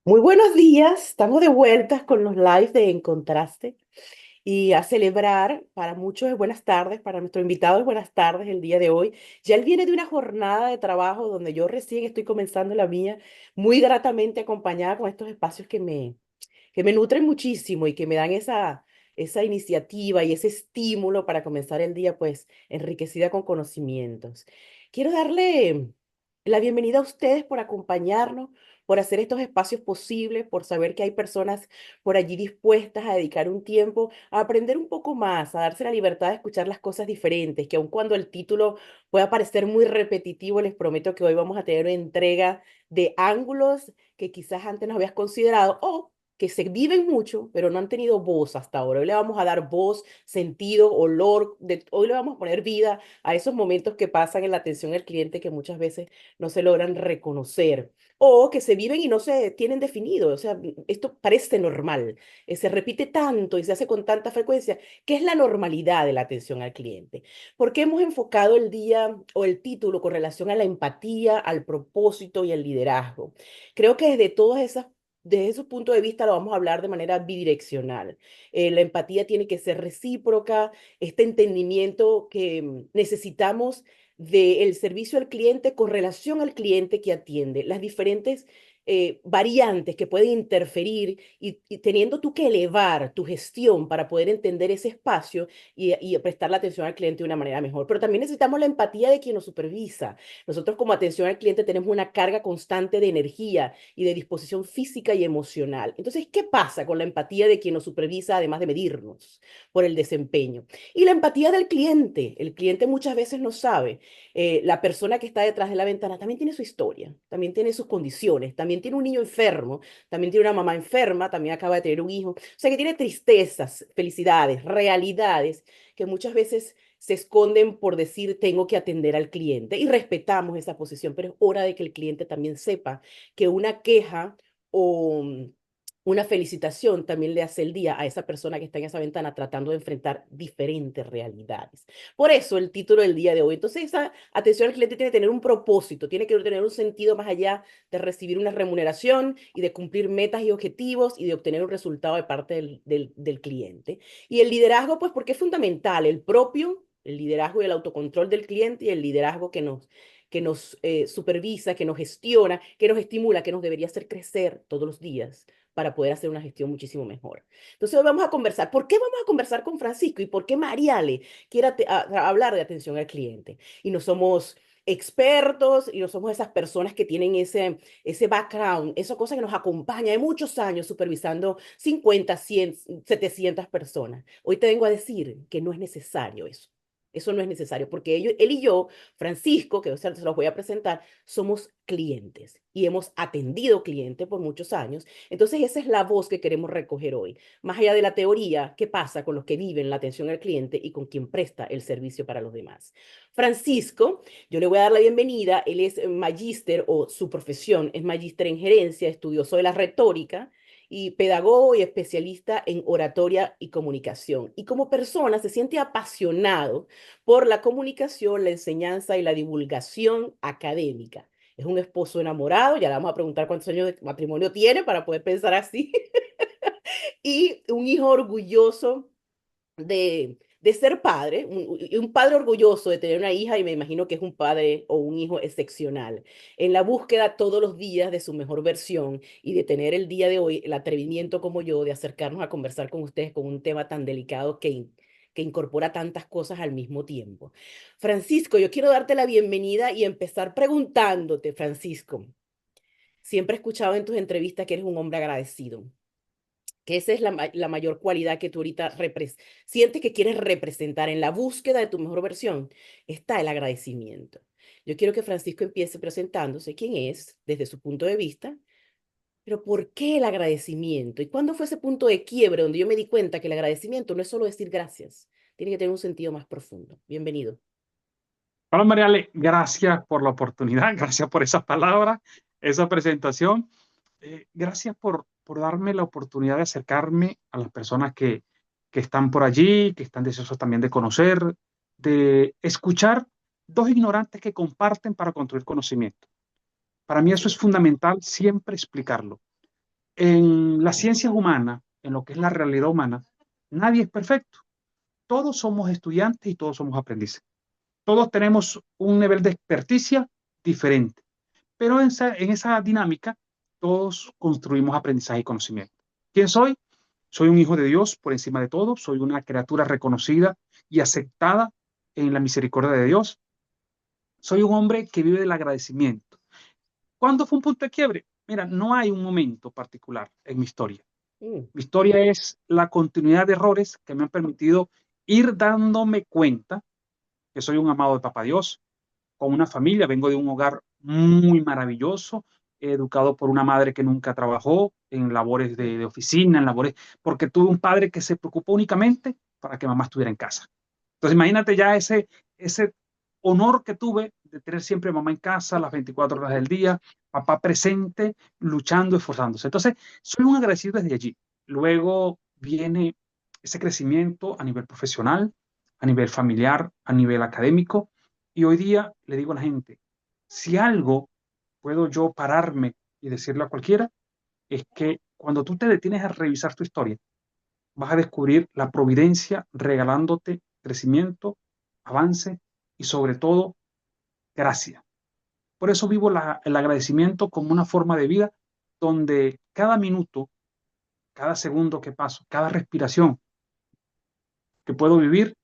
Muy buenos días, estamos de vuelta con los lives de En Contraste y a celebrar, para muchos es buenas tardes, para nuestro invitado es buenas tardes el día de hoy. Ya él viene de una jornada de trabajo donde yo recién estoy comenzando la mía, muy gratamente acompañada con estos espacios que me nutren muchísimo y que me dan esa iniciativa y ese estímulo para comenzar el día, pues, enriquecida con conocimientos. Quiero darle la bienvenida a ustedes por acompañarnos, por hacer estos espacios posibles, por saber que hay personas por allí dispuestas a dedicar un tiempo a aprender un poco más, a darse la libertad de escuchar las cosas diferentes, que aun cuando el título pueda parecer muy repetitivo, les prometo que hoy vamos a tener una entrega de ángulos que quizás antes no habías considerado o que se viven mucho, pero no han tenido voz hasta ahora. Hoy le vamos a dar voz, sentido, olor, hoy le vamos a poner vida a esos momentos que pasan en la atención al cliente que muchas veces no se logran reconocer o que se viven y no se tienen definido. O sea, esto parece normal, se repite tanto y se hace con tanta frecuencia, que es la normalidad de la atención al cliente. ¿Por qué hemos enfocado el día o el título con relación a la empatía, al propósito y al liderazgo? Creo que desde ese punto de vista lo vamos a hablar de manera bidireccional. La empatía tiene que ser recíproca, este entendimiento que necesitamos del servicio al cliente con relación al cliente que atiende, las diferentes variantes que pueden interferir y teniendo tú que elevar tu gestión para poder entender ese espacio y prestar la atención al cliente de una manera mejor. Pero también necesitamos la empatía de quien nos supervisa. Nosotros como atención al cliente tenemos una carga constante de energía y de disposición física y emocional. Entonces, ¿qué pasa con la empatía de quien nos supervisa, además de medirnos por el desempeño? Y la empatía del cliente. El cliente muchas veces no sabe. La persona que está detrás de la ventana también tiene su historia, también tiene sus condiciones, también tiene un niño enfermo, también tiene una mamá enferma, también acaba de tener un hijo. O sea, que tiene tristezas, felicidades, realidades que muchas veces se esconden por decir tengo que atender al cliente y respetamos esa posición, pero es hora de que el cliente también sepa que una queja o una felicitación también le hace el día a esa persona que está en esa ventana tratando de enfrentar diferentes realidades. Por eso el título del día de hoy. Entonces, esa atención al cliente tiene que tener un propósito, tiene que tener un sentido más allá de recibir una remuneración y de cumplir metas y objetivos y de obtener un resultado de parte del cliente. Y el liderazgo, pues, porque es fundamental, el liderazgo y el autocontrol del cliente y el liderazgo que nos supervisa, que nos gestiona, que nos estimula, que nos debería hacer crecer todos los días para poder hacer una gestión muchísimo mejor. Entonces hoy vamos a conversar. ¿Por qué vamos a conversar con Francisco y por qué Mariale quiere hablar de atención al cliente? Y no somos expertos y no somos esas personas que tienen ese background, esa cosa que nos acompaña de muchos años supervisando 50, 100, 700 personas. Hoy te vengo a decir que no es necesario eso. Eso no es necesario porque él y yo, Francisco, que o sea, se los voy a presentar, somos clientes y hemos atendido clientes por muchos años. Entonces esa es la voz que queremos recoger hoy. Más allá de la teoría, ¿qué pasa con los que viven la atención al cliente y con quien presta el servicio para los demás? Francisco, yo le voy a dar la bienvenida. Él es magíster o su profesión es magíster en gerencia, estudioso de la retórica y pedagogo y especialista en oratoria y comunicación. Y como persona se siente apasionado por la comunicación, la enseñanza y la divulgación académica. Es un esposo enamorado, ya le vamos a preguntar cuántos años de matrimonio tiene para poder pensar así, y un hijo orgulloso de ser padre, un padre orgulloso de tener una hija y me imagino que es un padre o un hijo excepcional, en la búsqueda todos los días de su mejor versión y de tener el día de hoy el atrevimiento como yo de acercarnos a conversar con ustedes con un tema tan delicado que incorpora tantas cosas al mismo tiempo. Francisco, yo quiero darte la bienvenida y empezar preguntándote, Francisco, siempre he escuchado en tus entrevistas que eres un hombre agradecido, que esa es la mayor cualidad que tú ahorita sientes que quieres representar en la búsqueda de tu mejor versión, está el agradecimiento. Yo quiero que Francisco empiece presentándose quién es desde su punto de vista, pero ¿por qué el agradecimiento? ¿Y cuándo fue ese punto de quiebre donde yo me di cuenta que el agradecimiento no es solo decir gracias, tiene que tener un sentido más profundo? Bienvenido. Hola Mariale, gracias por la oportunidad, gracias por esas palabras, esa presentación. Gracias por darme la oportunidad de acercarme a las personas que están por allí, que están deseosas también de conocer, de escuchar dos ignorantes que comparten para construir conocimiento. Para mí eso Así es es. fundamental siempre explicarlo. En las ciencias humanas, en lo que es la realidad humana, nadie es perfecto. Todos somos estudiantes y todos somos aprendices. Todos tenemos un nivel de experticia diferente, pero en esa dinámica todos construimos aprendizaje y conocimiento. ¿Quién soy? Soy un hijo de Dios por encima de todo, soy una criatura reconocida y aceptada en la misericordia de Dios. Soy un hombre que vive del agradecimiento. ¿Cuándo fue un punto de quiebre? Mira, no hay un momento particular en mi historia. Mm, Mi historia es la continuidad de errores que me han permitido ir dándome cuenta que soy un amado de Papá Dios, con una familia, vengo de un hogar muy maravilloso, educado por una madre que nunca trabajó en labores mm. de oficina, en labores, porque tuve un padre que se preocupó únicamente para que mamá estuviera en casa. Entonces imagínate ya ese honor que tuve de tener siempre mamá en casa las 24 horas del día, papá presente, luchando, esforzándose. Entonces, soy un agradecido desde allí. Luego viene ese crecimiento a nivel profesional, a nivel familiar, a nivel académico. Y hoy día le digo a la gente, si algo puedo yo pararme y decirle a cualquiera, es que cuando tú te detienes a revisar tu historia, vas a descubrir la providencia regalándote crecimiento, avance y sobre todo gracia. Por eso vivo el agradecimiento como una forma de vida donde cada minuto, cada segundo que paso, cada respiración que puedo vivir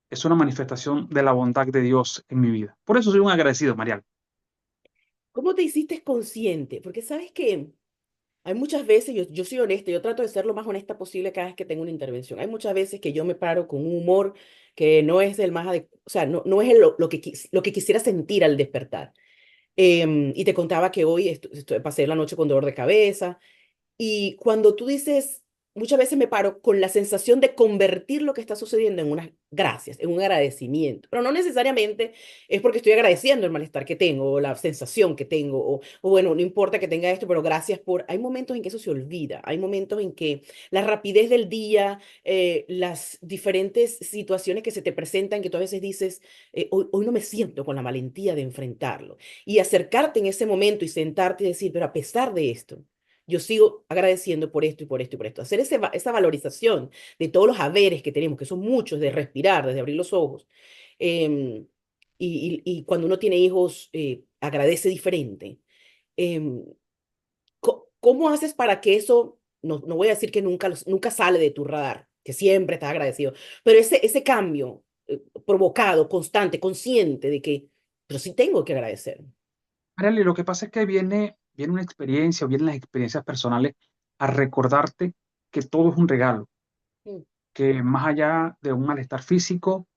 es una manifestación de la bondad de Dios en mi vida. Por eso soy un agradecido, Marial. ¿Cómo te hiciste consciente? Porque sabes que hay muchas veces, yo soy honesta, yo trato de ser lo más honesta posible cada vez que tengo una intervención. Hay muchas veces que yo me paro con un humor que no es el más adecuado, o sea, no es lo que, lo que quisiera sentir al despertar. Y te contaba que hoy pasé la noche con dolor de cabeza. Y cuando tú dices, muchas veces me paro con la sensación de convertir lo que está sucediendo en unas gracias, en un agradecimiento, pero no necesariamente es porque estoy agradeciendo el malestar que tengo o la sensación que tengo, o bueno, no importa que tenga esto, pero gracias por... Hay momentos en que eso se olvida, hay momentos en que la rapidez del día, las diferentes situaciones que se te presentan, que tú a veces dices, hoy no me siento con la valentía de enfrentarlo, y acercarte en ese momento y sentarte y decir, pero a pesar de esto, yo sigo agradeciendo por esto y por esto y por esto. Hacer esa valorización de todos los haberes que tenemos, que son muchos, de respirar, desde abrir los ojos. Em, y cuando uno tiene hijos, agradece diferente. Em, ¿Cómo haces para que eso, no voy a decir que nunca sale de tu radar, que siempre estás agradecido, pero ese cambio provocado, constante, consciente de que, pero sí tengo que agradecer? Mariel, y lo que pasa es que viene una experiencia, o vienen las experiencias personales a recordarte que todo es un regalo, Mm, que más allá de un malestar físico,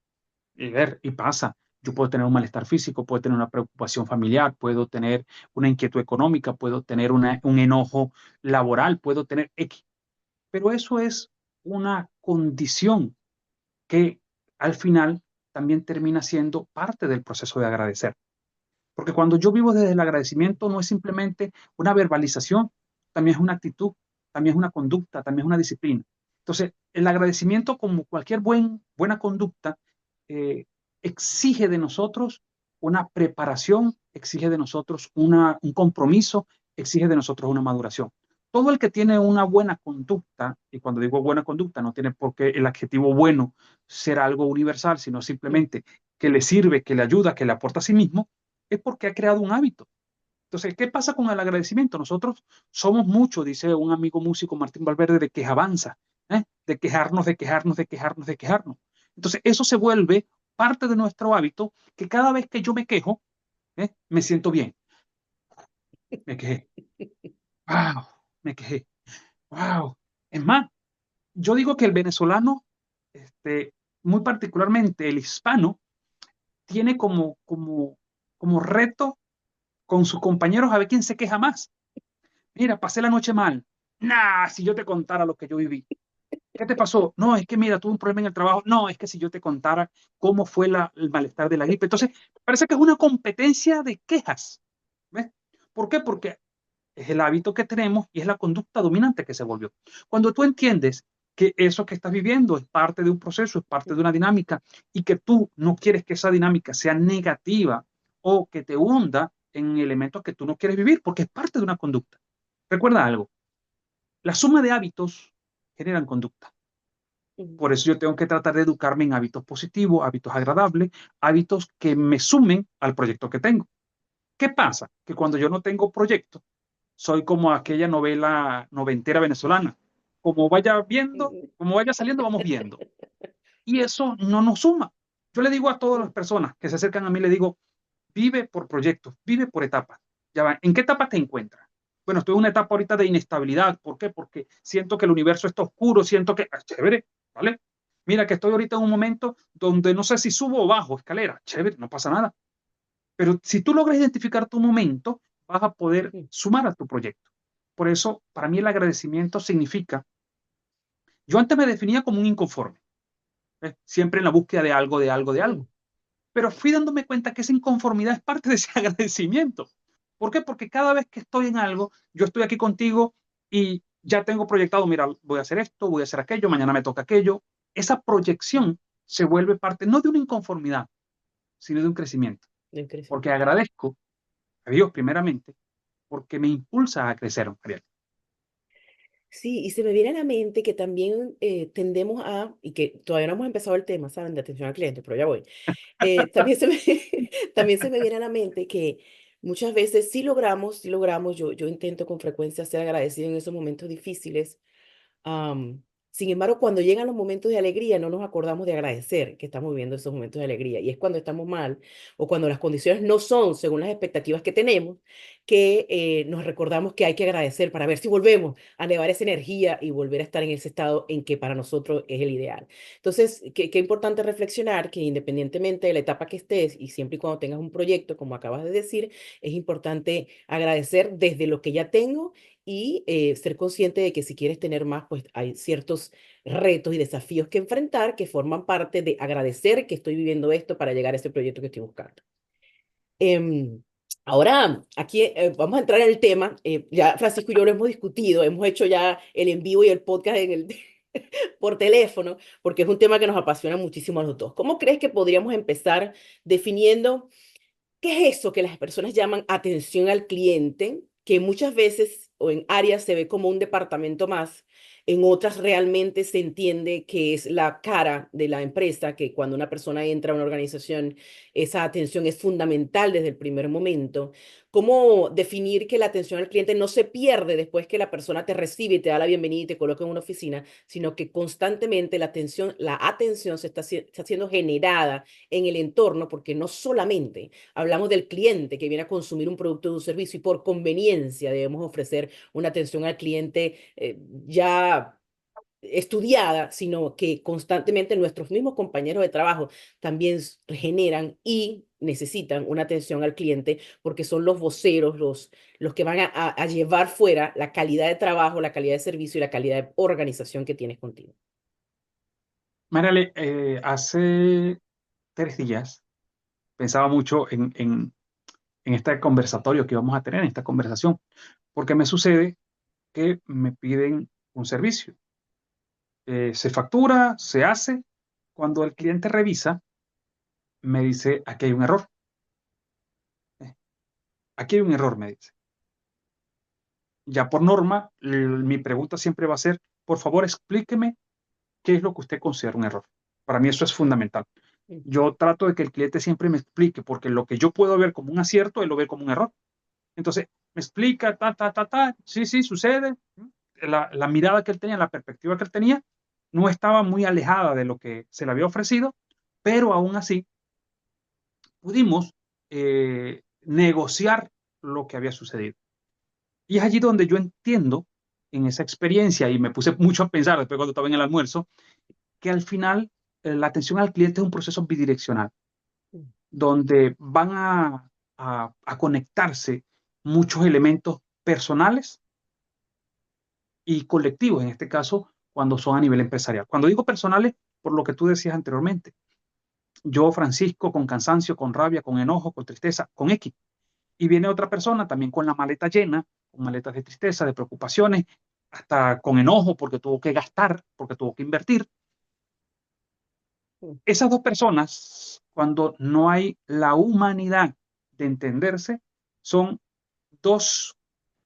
y pasa. Yo puedo tener un malestar físico, puedo tener una preocupación familiar, puedo tener una inquietud económica, puedo tener un enojo laboral, puedo tener X. Pero eso es una condición que al final también termina siendo parte del proceso de agradecer. Porque cuando yo vivo desde el agradecimiento no es simplemente una verbalización, también es una actitud, también es una conducta, también es una disciplina. Entonces, el agradecimiento, como cualquier buena conducta, eh, exige de nosotros una preparación, exige de nosotros un compromiso, exige de nosotros una maduración. Todo el que tiene una buena conducta, y cuando digo buena conducta, no tiene por qué el adjetivo bueno ser algo universal, sino mm, simplemente que le sirve, que le ayuda, que le aporta a sí mismo, es porque ha creado un hábito. Entonces, ¿qué pasa con el agradecimiento? Nosotros somos muchos, dice un amigo músico, Martín Valverde, de quejabanza, de quejarnos, de quejarnos, de quejarnos, de quejarnos. Entonces, eso se vuelve parte de nuestro hábito, que cada vez que yo me quejo, me siento bien. Me quejé. Wow, me quejé. Wow. Es más, yo digo que el venezolano, muy particularmente el hispano, tiene como reto con sus compañeros a ver quién se queja más. Mira, pasé la noche mal. Nah, si yo te contara lo que yo viví. ¿Qué te pasó? No, es que mira, tuve un problema en el trabajo. No, es que si yo te contara cómo fue el malestar de la gripe. Entonces, parece que es una competencia de quejas. ¿Ves? ¿Por qué? Porque es el hábito que tenemos y es la conducta dominante que se volvió. Cuando tú entiendes que eso que estás viviendo es parte de un proceso, es parte de una dinámica y que tú no quieres que esa dinámica sea negativa o que te hunda en elementos que tú no quieres vivir porque es parte de una conducta. Recuerda algo, La suma de hábitos generan conducta. ujú, Por eso yo tengo que tratar de educarme en hábitos positivos, hábitos agradables, hábitos que me sumen al proyecto que tengo. ¿Qué pasa? Que cuando yo no tengo proyecto, soy como aquella novela noventera venezolana. Como vaya viendo, ujú, como vaya saliendo, vamos viendo. Y eso no nos suma. Yo le digo a todas las ujú, personas que se acercan a mí, le digo, vive por proyectos, vive por etapas. Ya va, ¿en qué etapa te encuentras? Bueno, estoy en una etapa ahorita de inestabilidad. ¿Por qué? Porque siento que el universo está oscuro, siento que, chévere, ¿vale? Mira que estoy ahorita en un momento donde no sé si subo o bajo escalera, chévere, no pasa nada. Pero si tú logras identificar tu momento, vas a poder ujú, sumar a tu proyecto. Por eso, para mí el agradecimiento significa, yo antes me definía como un inconforme, ¿ves? Siempre en la búsqueda de algo, de algo, de algo. ujú, Pero fui dándome cuenta que esa inconformidad es parte de ese agradecimiento. ¿Por qué? Porque cada vez que estoy en algo, yo estoy aquí contigo y ya tengo proyectado, mira, voy a hacer esto, voy a hacer aquello, mañana me toca aquello. Esa ujú. proyección se vuelve parte no de una inconformidad, sino de un crecimiento. Del Porque crecimiento. agradezco a Dios primeramente, porque me impulsa a crecer, Ariel. Sí, y se me viene a la mente que también tendemos a, y que todavía no hemos empezado el tema, ¿saben? De atención al cliente, pero ya voy. También se me, también se me viene a la mente que muchas veces sí logramos, yo intento con frecuencia ser agradecido en esos momentos difíciles. Am, Sin embargo, cuando llegan los momentos de alegría, no nos acordamos de agradecer que estamos viviendo esos momentos de alegría. Y es cuando estamos mal o cuando las condiciones no son según las expectativas que tenemos, que nos recordamos que hay que agradecer para ver si volvemos a elevar esa energía y volver a estar en ese estado en que para nosotros es el ideal. Entonces, qué importante reflexionar que independientemente de la etapa que estés y siempre y cuando tengas un proyecto, como acabas de decir, es importante agradecer desde lo que ya tengo y ser consciente de que si quieres tener más, pues hay ciertos retos y desafíos que enfrentar que forman parte de agradecer que estoy viviendo esto para llegar a ese proyecto que estoy buscando. Em, Ahora, aquí vamos a entrar en el tema. Ya Francisco y yo lo hemos discutido, hemos hecho ya el en vivo y el podcast por teléfono, porque es un tema que nos apasiona muchísimo a los dos. ¿Cómo crees que podríamos empezar definiendo qué es eso que las personas llaman atención al cliente, que muchas veces o en áreas se ve como un departamento más, en otras realmente se entiende que es la cara de la empresa, que cuando una persona entra a una organización, esa atención es fundamental desde el primer momento? ¿Cómo definir que la atención al cliente no se pierde después que la persona te recibe y te da la bienvenida y te coloca en una oficina, sino que constantemente la atención está siendo generada en el entorno, porque no solamente hablamos del cliente que viene a consumir un producto o un servicio y por conveniencia debemos ofrecer una atención al cliente ya estudiada, sino que constantemente nuestros mismos compañeros de trabajo también generan y necesitan una atención al cliente porque son los voceros, los que van a llevar fuera la calidad de trabajo, la calidad de servicio y la calidad de organización que tienes contigo. Mariale, hace 3 días pensaba mucho en este conversatorio que vamos a tener, en esta conversación, porque me sucede que me piden un servicio. Se factura, se hace. Cuando el cliente revisa, me dice, aquí hay un error. Eh, Aquí hay un error, me dice. Ya por norma, mi pregunta siempre va a ser, por favor, explíqueme qué es lo que usted considera un error. Para mí eso es fundamental. Yo trato de que el cliente siempre me explique, porque lo que yo puedo ver como un acierto, él lo ve como un error. Entonces, me explica, sí, sí, sucede. La mirada que él tenía, la perspectiva que él tenía, no estaba muy alejada de lo que se le había ofrecido, pero aún así pudimos negociar lo que había sucedido. Y es allí donde yo entiendo, en esa experiencia, y me puse mucho a pensar después cuando estaba en el almuerzo, que al final la atención al cliente es un proceso bidireccional, donde van a conectarse muchos elementos personales y colectivos, en este caso, cuando son a nivel empresarial. Cuando digo personales, por lo que tú decías anteriormente, yo, Francisco, con cansancio, con rabia, con enojo, con tristeza, con X, y viene otra persona también con la maleta llena, con maletas de tristeza, de preocupaciones, hasta con enojo porque tuvo que gastar, porque tuvo que invertir. Esas dos personas, cuando no hay la humanidad de entenderse, son dos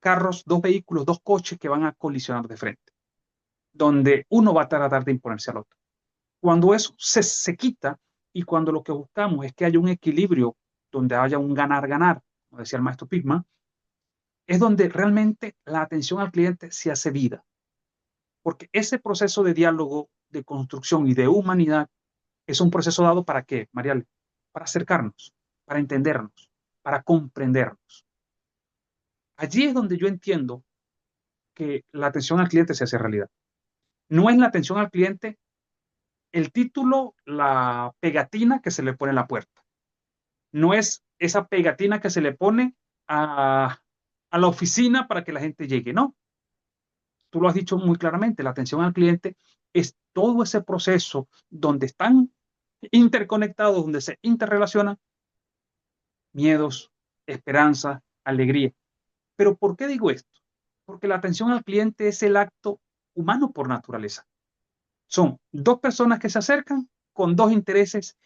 carros, dos vehículos, dos coches que van a colisionar de frente, donde uno va a tratar de imponerse al otro. Cuando eso se quita y cuando lo que buscamos es que haya un equilibrio, donde haya un ganar-ganar, como decía el maestro Pisman, es donde realmente la atención al cliente se hace vida. Porque ese proceso de diálogo, de construcción y de humanidad es un proceso dado para qué, Mariale, para acercarnos, para entendernos, para comprendernos. Allí es donde yo entiendo que la atención al cliente se hace realidad. No es la atención al cliente el título, la pegatina que se le pone en la puerta. No es esa pegatina que se le pone a la oficina para que la gente llegue. No, tú lo has dicho muy claramente, la atención al cliente es todo ese proceso donde están interconectados, donde se interrelacionan miedos, esperanza, alegría. Pero ¿por qué digo esto? Porque la atención al cliente es el acto humano por naturaleza. Son dos personas que se acercan con dos intereses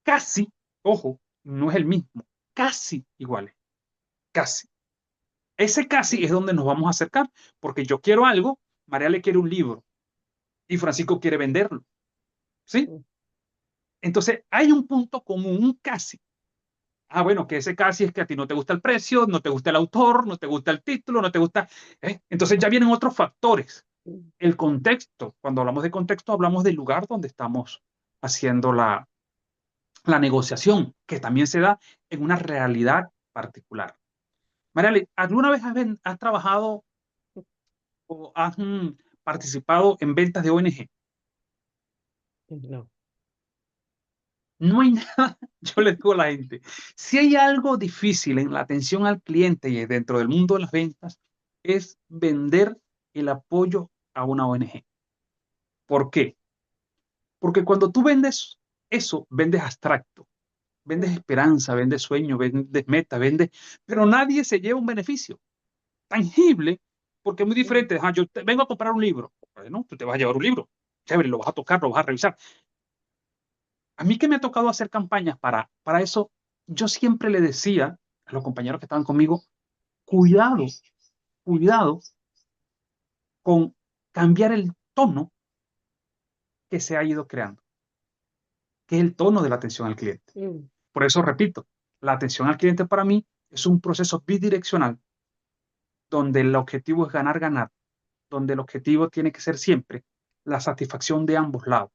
casi, ojo, no es el mismo, casi iguales, casi. Ese casi es donde nos vamos a acercar, porque yo quiero algo, María le quiere un libro y Francisco quiere venderlo, ¿sí? Entonces hay un punto común, un casi. Ah, bueno, que ese casi es que a ti no te gusta el precio, no te gusta el autor, no te gusta el título, no te gusta. Entonces ya vienen otros factores. El contexto, cuando hablamos de contexto, hablamos del lugar donde estamos haciendo la negociación, que también se da en una realidad particular. Mariale, ¿alguna vez has trabajado o has participado en ventas de ONG? No. No hay nada, yo le digo a la gente, si hay algo difícil en la atención al cliente y dentro del mundo de las ventas, es vender el apoyo a una ONG. ¿Por qué? Porque cuando tú vendes eso, vendes abstracto, vendes esperanza, vendes sueño, vendes meta, vendes, pero nadie se lleva un beneficio tangible, porque es muy diferente. Ah, yo vengo a comprar un libro. Bueno, tú te vas a llevar un libro. Chévere, lo vas a tocar, lo vas a revisar. A mí que me ha tocado hacer campañas para eso, yo siempre le decía a los compañeros que estaban conmigo, cuidado, cuidado con cambiar el tono que se ha ido creando, que es el tono de la atención al cliente. Mm. Por eso repito, la atención al cliente para mí es un proceso bidireccional donde el objetivo es ganar, ganar, donde el objetivo tiene que ser siempre la satisfacción de ambos lados.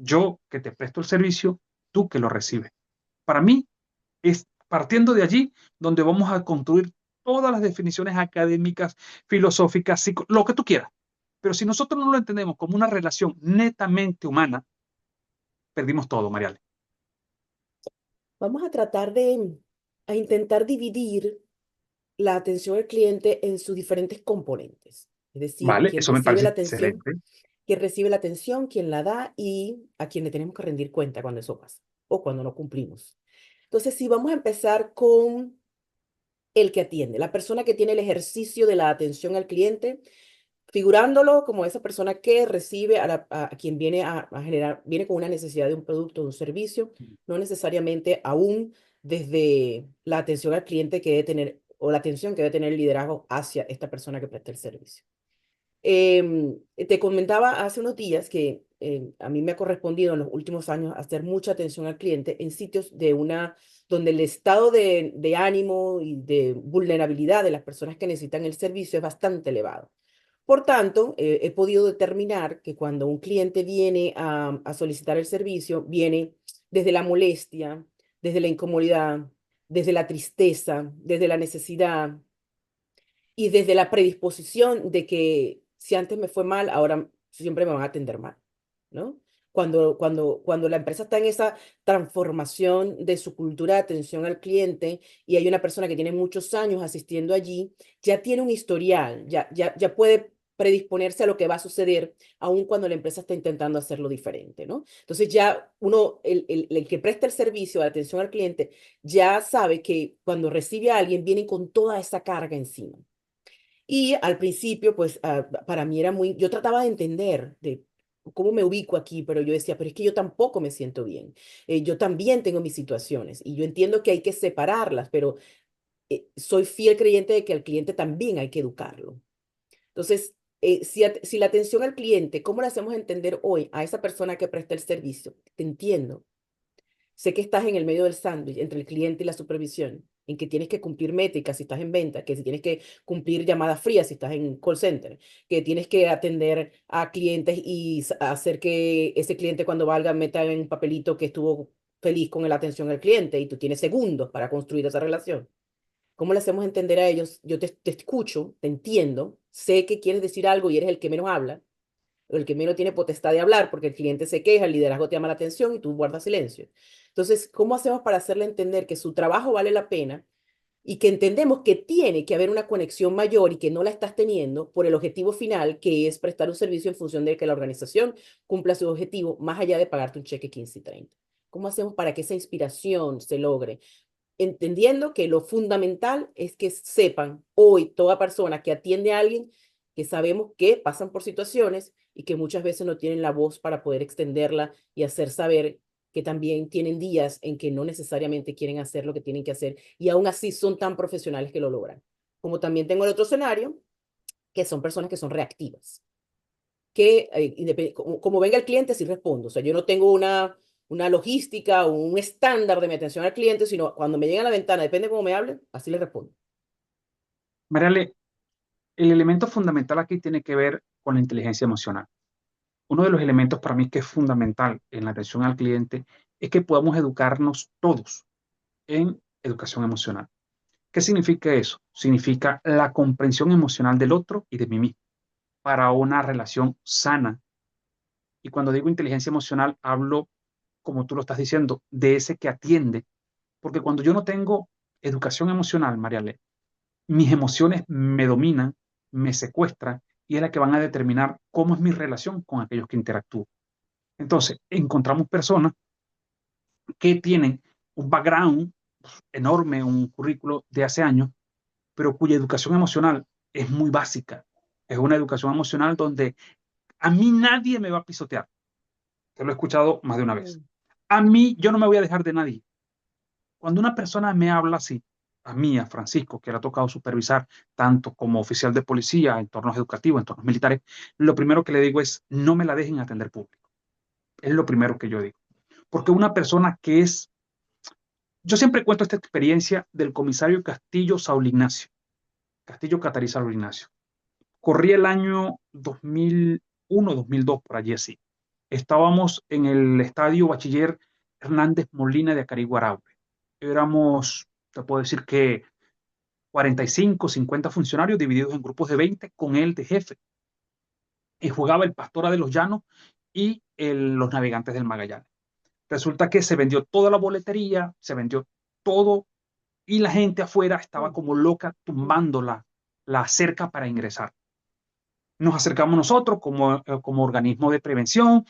Yo que te presto el servicio, tú que lo recibes. Para mí es partiendo de allí donde vamos a construir todas las definiciones académicas, filosóficas, lo que tú quieras. Pero si nosotros no lo entendemos como una relación netamente humana, perdimos todo, Mariale. Vamos a tratar a intentar dividir la atención al cliente en sus diferentes componentes. Es decir, Vale, eso me parece excelente. quién recibe la atención, quién la da y a quién le tenemos que rendir cuenta cuando eso pasa o cuando no cumplimos. Entonces, si vamos a empezar con el que atiende, la persona que tiene el ejercicio de la atención al cliente, figurándolo como esa persona que recibe a quien viene a generar, viene con una necesidad de un producto o un servicio, no necesariamente aún desde la atención al cliente que debe tener o la atención que debe tener el liderazgo hacia esta persona que presta el servicio. Te comentaba hace unos días que a mí me ha correspondido en los últimos años hacer mucha atención al cliente en sitios donde el estado de ánimo y de vulnerabilidad de las personas que necesitan el servicio es bastante elevado. Por tanto, he podido determinar que cuando un cliente viene a solicitar el servicio, viene desde la molestia, desde la incomodidad, desde la tristeza, desde la necesidad y desde la predisposición de que si antes me fue mal, ahora siempre me van a atender mal, ¿no? Cuando la empresa está en esa transformación de su cultura de atención al cliente y hay una persona que tiene muchos años asistiendo allí, ya tiene un historial, ya puede predisponerse a lo que va a suceder, aun cuando la empresa está intentando hacerlo diferente, ¿no? Entonces ya el que presta el servicio de atención al cliente, ya sabe que cuando recibe a alguien, viene con toda esa carga encima. Y al principio, pues para mí era muy, yo trataba de entender de cómo me ubico aquí, pero yo decía, pero es que yo tampoco me siento bien. Yo también tengo mis situaciones y yo entiendo que hay que separarlas, pero soy fiel creyente de que al cliente también hay que educarlo. Entonces, si la atención al cliente, ¿cómo le hacemos entender hoy a esa persona que presta el servicio? Te entiendo. Sé que estás en el medio del sándwich entre el cliente y la supervisión, en que tienes que cumplir métricas si estás en venta, que si tienes que cumplir llamadas frías si estás en call center, que tienes que atender a clientes y hacer que ese cliente cuando valga meta en un papelito que estuvo feliz con la atención al cliente y tú tienes segundos para construir esa relación. ¿Cómo le hacemos entender a ellos? Yo te escucho, te entiendo, sé que quieres decir algo y eres el que menos habla, o el que menos tiene potestad de hablar porque el cliente se queja, el liderazgo te llama la atención y tú guardas silencio. Entonces, ¿cómo hacemos para hacerle entender que su trabajo vale la pena y que entendemos que tiene que haber una conexión mayor y que no la estás teniendo por el objetivo final, que es prestar un servicio en función de que la organización cumpla su objetivo, más allá de pagarte un cheque 15 y 30? ¿Cómo hacemos para que esa inspiración se logre? Entendiendo que lo fundamental es que sepan hoy toda persona que atiende a alguien que sabemos que pasan por situaciones y que muchas veces no tienen la voz para poder extenderla y hacer saber que también tienen días en que no necesariamente quieren hacer lo que tienen que hacer y aún así son tan profesionales que lo logran. Como también tengo el otro escenario, que son personas que son reactivas, que como venga el cliente, sí respondo. O sea, yo no tengo una logística o un estándar de mi atención al cliente, sino cuando me llegan a la ventana, depende de cómo me hablen, así le respondo. Mariale, el elemento fundamental aquí tiene que ver con la inteligencia emocional. Uno de los elementos para mí que es fundamental en la atención al cliente es que podamos educarnos todos en educación emocional. ¿Qué significa eso? Significa la comprensión emocional del otro y de mí mismo para una relación sana. Y cuando digo inteligencia emocional, hablo, como tú lo estás diciendo, de ese que atiende. Porque cuando yo no tengo educación emocional, Mariale, mis emociones me dominan, me secuestran y es la que van a determinar cómo es mi relación con aquellos que interactúo. Entonces, encontramos personas que tienen un background enorme, un currículo de hace años, pero cuya educación emocional es muy básica. Es una educación emocional donde a mí nadie me va a pisotear. Te lo he escuchado más de una vez. Mm, A mí, yo no me voy a dejar de nadie. Cuando una persona me habla así, a mí, a Francisco, que le ha tocado supervisar tanto como oficial de policía, entornos educativos, entornos militares, lo primero que le digo es, no me la dejen atender público. Es lo primero que yo digo. Porque una persona que es, yo siempre cuento esta experiencia del comisario Castillo Saúl Ignacio, Castillo Catarí Saúl Ignacio. Corría el año 2001, 2002, por allí así. Estábamos en el estadio Bachiller Hernández Molina de Acariguaragüe. Éramos, te puedo decir que 45, 50 funcionarios divididos en grupos de 20 con él de jefe. Y jugaba el Pastora de los Llanos y los Navegantes del Magallanes. Resulta que se vendió toda la boletería, se vendió todo y la gente afuera estaba mm, como loca mm, tumbando la cerca para ingresar. Nos acercamos nosotros como organismo de prevención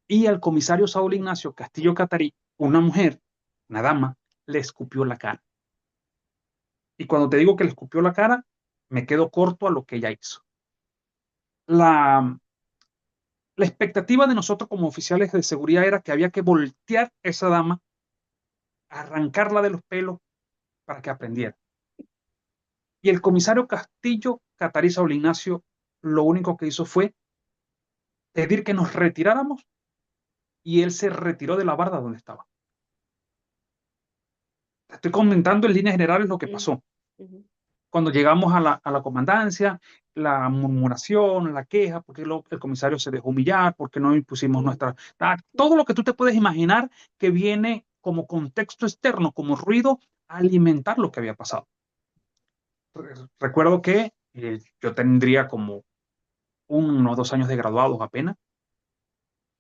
y al comisario Saúl Ignacio Castillo Catarí, una mujer, una dama, le escupió la cara. Y cuando te digo que le escupió la cara, me quedo corto a lo que ella hizo. La, la expectativa de nosotros como oficiales de seguridad era que había que voltear a esa dama, arrancarla de los pelos para que aprendiera. Y el comisario Castillo Catarí Saúl Ignacio lo único que hizo fue pedir que nos retiráramos y él se retiró de la barda donde estaba. Te estoy comentando en líneas generales lo que mm, pasó. mm, Cuando llegamos a la comandancia, la murmuración, la queja, porque el comisario se dejó humillar, porque no impusimos mm, nuestra... Todo lo que tú te puedes imaginar que viene como contexto externo, como ruido, a alimentar lo que había pasado. Recuerdo que yo tendría como 1 o 2 años de graduados apenas,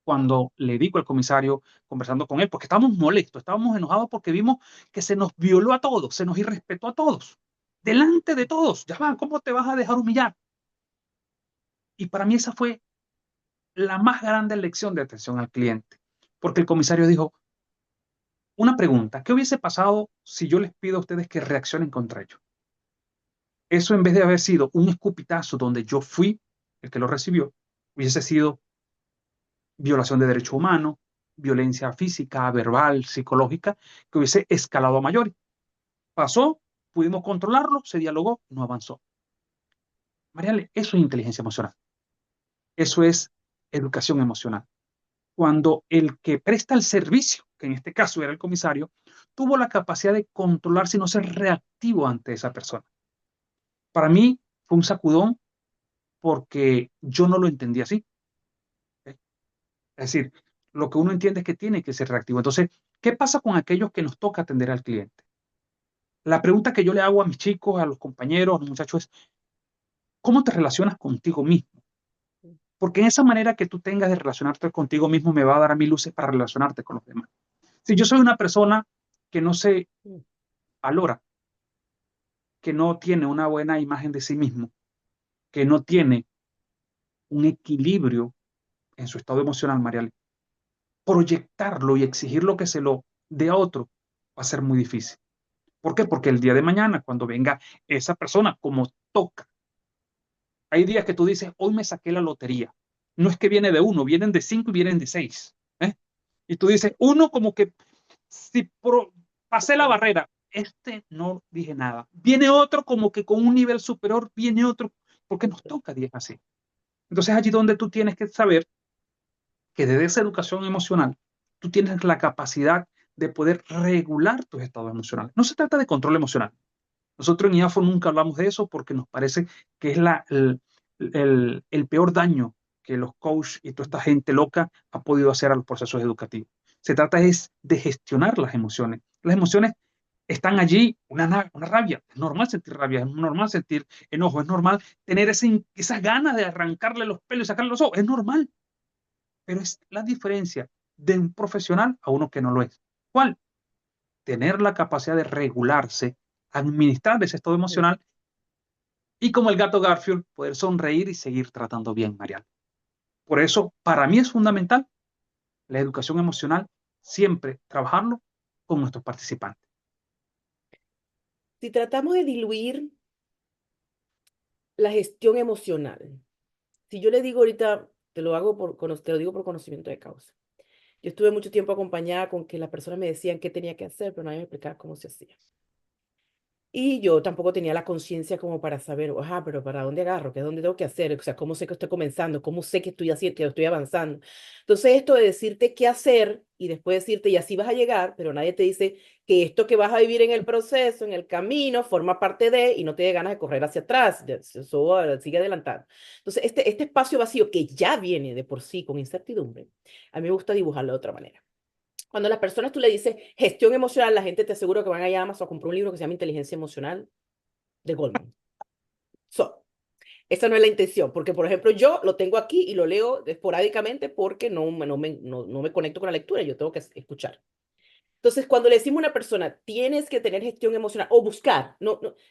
cuando le digo al comisario, conversando con él, porque estábamos molestos, estábamos enojados porque vimos que se nos violó a todos, se nos irrespetó a todos, delante de todos. Ya va, ¿cómo te vas a dejar humillar? Y para mí esa fue la más grande lección de atención al cliente, porque el comisario dijo, una pregunta, ¿qué hubiese pasado si yo les pido a ustedes que reaccionen contra ello? Eso en vez de haber sido un escupitazo donde yo fui el que lo recibió, hubiese sido violación de derechos humanos, violencia física, verbal, psicológica, que hubiese escalado a mayor. Pasó, pudimos controlarlo, se dialogó, no avanzó. Mariale, eso es inteligencia emocional. Eso es educación emocional. Cuando el que presta el servicio, que en este caso era el comisario, tuvo la capacidad de controlarse y no ser reactivo ante esa persona. Para mí fue un sacudón porque yo no lo entendí así. ¿Eh? Es decir, lo que uno entiende es que tiene que ser reactivo. Entonces, ¿qué pasa con aquellos que nos toca atender al cliente? La pregunta que yo le hago a mis chicos, a los compañeros, a los muchachos es, ¿cómo te relacionas contigo mismo? Porque en esa manera que tú tengas de relacionarte contigo mismo me va a dar a mí luces para relacionarte con los demás. Si yo soy una persona que no se Mm. valora, que no tiene una buena imagen de sí mismo, que no tiene un equilibrio en su estado emocional, Mariale, proyectarlo y exigir lo que se lo dé a otro va a ser muy difícil. ¿Por qué? Porque el día de mañana, cuando venga esa persona, como toca, hay días que tú dices, hoy me saqué la lotería. No es que viene de uno, vienen de cinco y vienen de seis. ¿Eh? Y tú dices, uno como que si pasé la barrera, este no dije nada. Viene otro como que con un nivel superior, viene otro, porque nos toca 10 así. Entonces allí donde tú tienes que saber que desde esa educación emocional, tú tienes la capacidad de poder regular tus estados emocionales. No se trata de control emocional. Nosotros en IAFO nunca hablamos de eso porque nos parece que es el peor daño que los coaches y toda esta gente loca ha podido hacer a los procesos educativos. Se trata es de gestionar las emociones. Las emociones están allí, una rabia. Es normal sentir rabia, es normal sentir enojo, es normal tener esas ganas de arrancarle los pelos y sacarle los ojos. Es normal, pero es la diferencia de un profesional a uno que no lo es. ¿Cuál? Tener la capacidad de regularse, administrar ese estado Mm. emocional y como el gato Garfield, poder sonreír y seguir tratando bien, Mariana. Por eso, para mí es fundamental la educación emocional, siempre trabajarlo con nuestros participantes. Si tratamos de diluir la gestión emocional, si yo le digo ahorita, te lo digo por conocimiento de causa. Yo estuve mucho tiempo acompañada con que las personas me decían qué tenía que hacer, pero nadie me explicaba cómo se hacía. Y yo tampoco tenía la conciencia como para saber, ajá, pero ¿para dónde agarro? ¿Qué es dónde tengo que hacer? O sea, ¿cómo sé que estoy comenzando? ¿Cómo sé que estoy haciendo, que estoy avanzando? Entonces, esto de decirte qué hacer y después decirte, y así vas a llegar, pero nadie te dice que esto que vas a vivir en el proceso, en el camino, forma parte de, y no te dé ganas de correr hacia atrás, eso sigue adelantando. Entonces, este espacio vacío que ya viene de por sí con incertidumbre, a mí me gusta dibujarlo de otra manera. Cuando a las personas tú le dices gestión emocional, la gente te asegura que van a ir a Amazon a comprar un libro que se llama Inteligencia Emocional de Goldman. So, esa no es la intención, porque por ejemplo yo lo tengo aquí y lo leo esporádicamente porque no me conecto con la lectura, yo tengo que escuchar. Entonces, cuando le decimos a una persona, tienes que tener gestión emocional o buscar,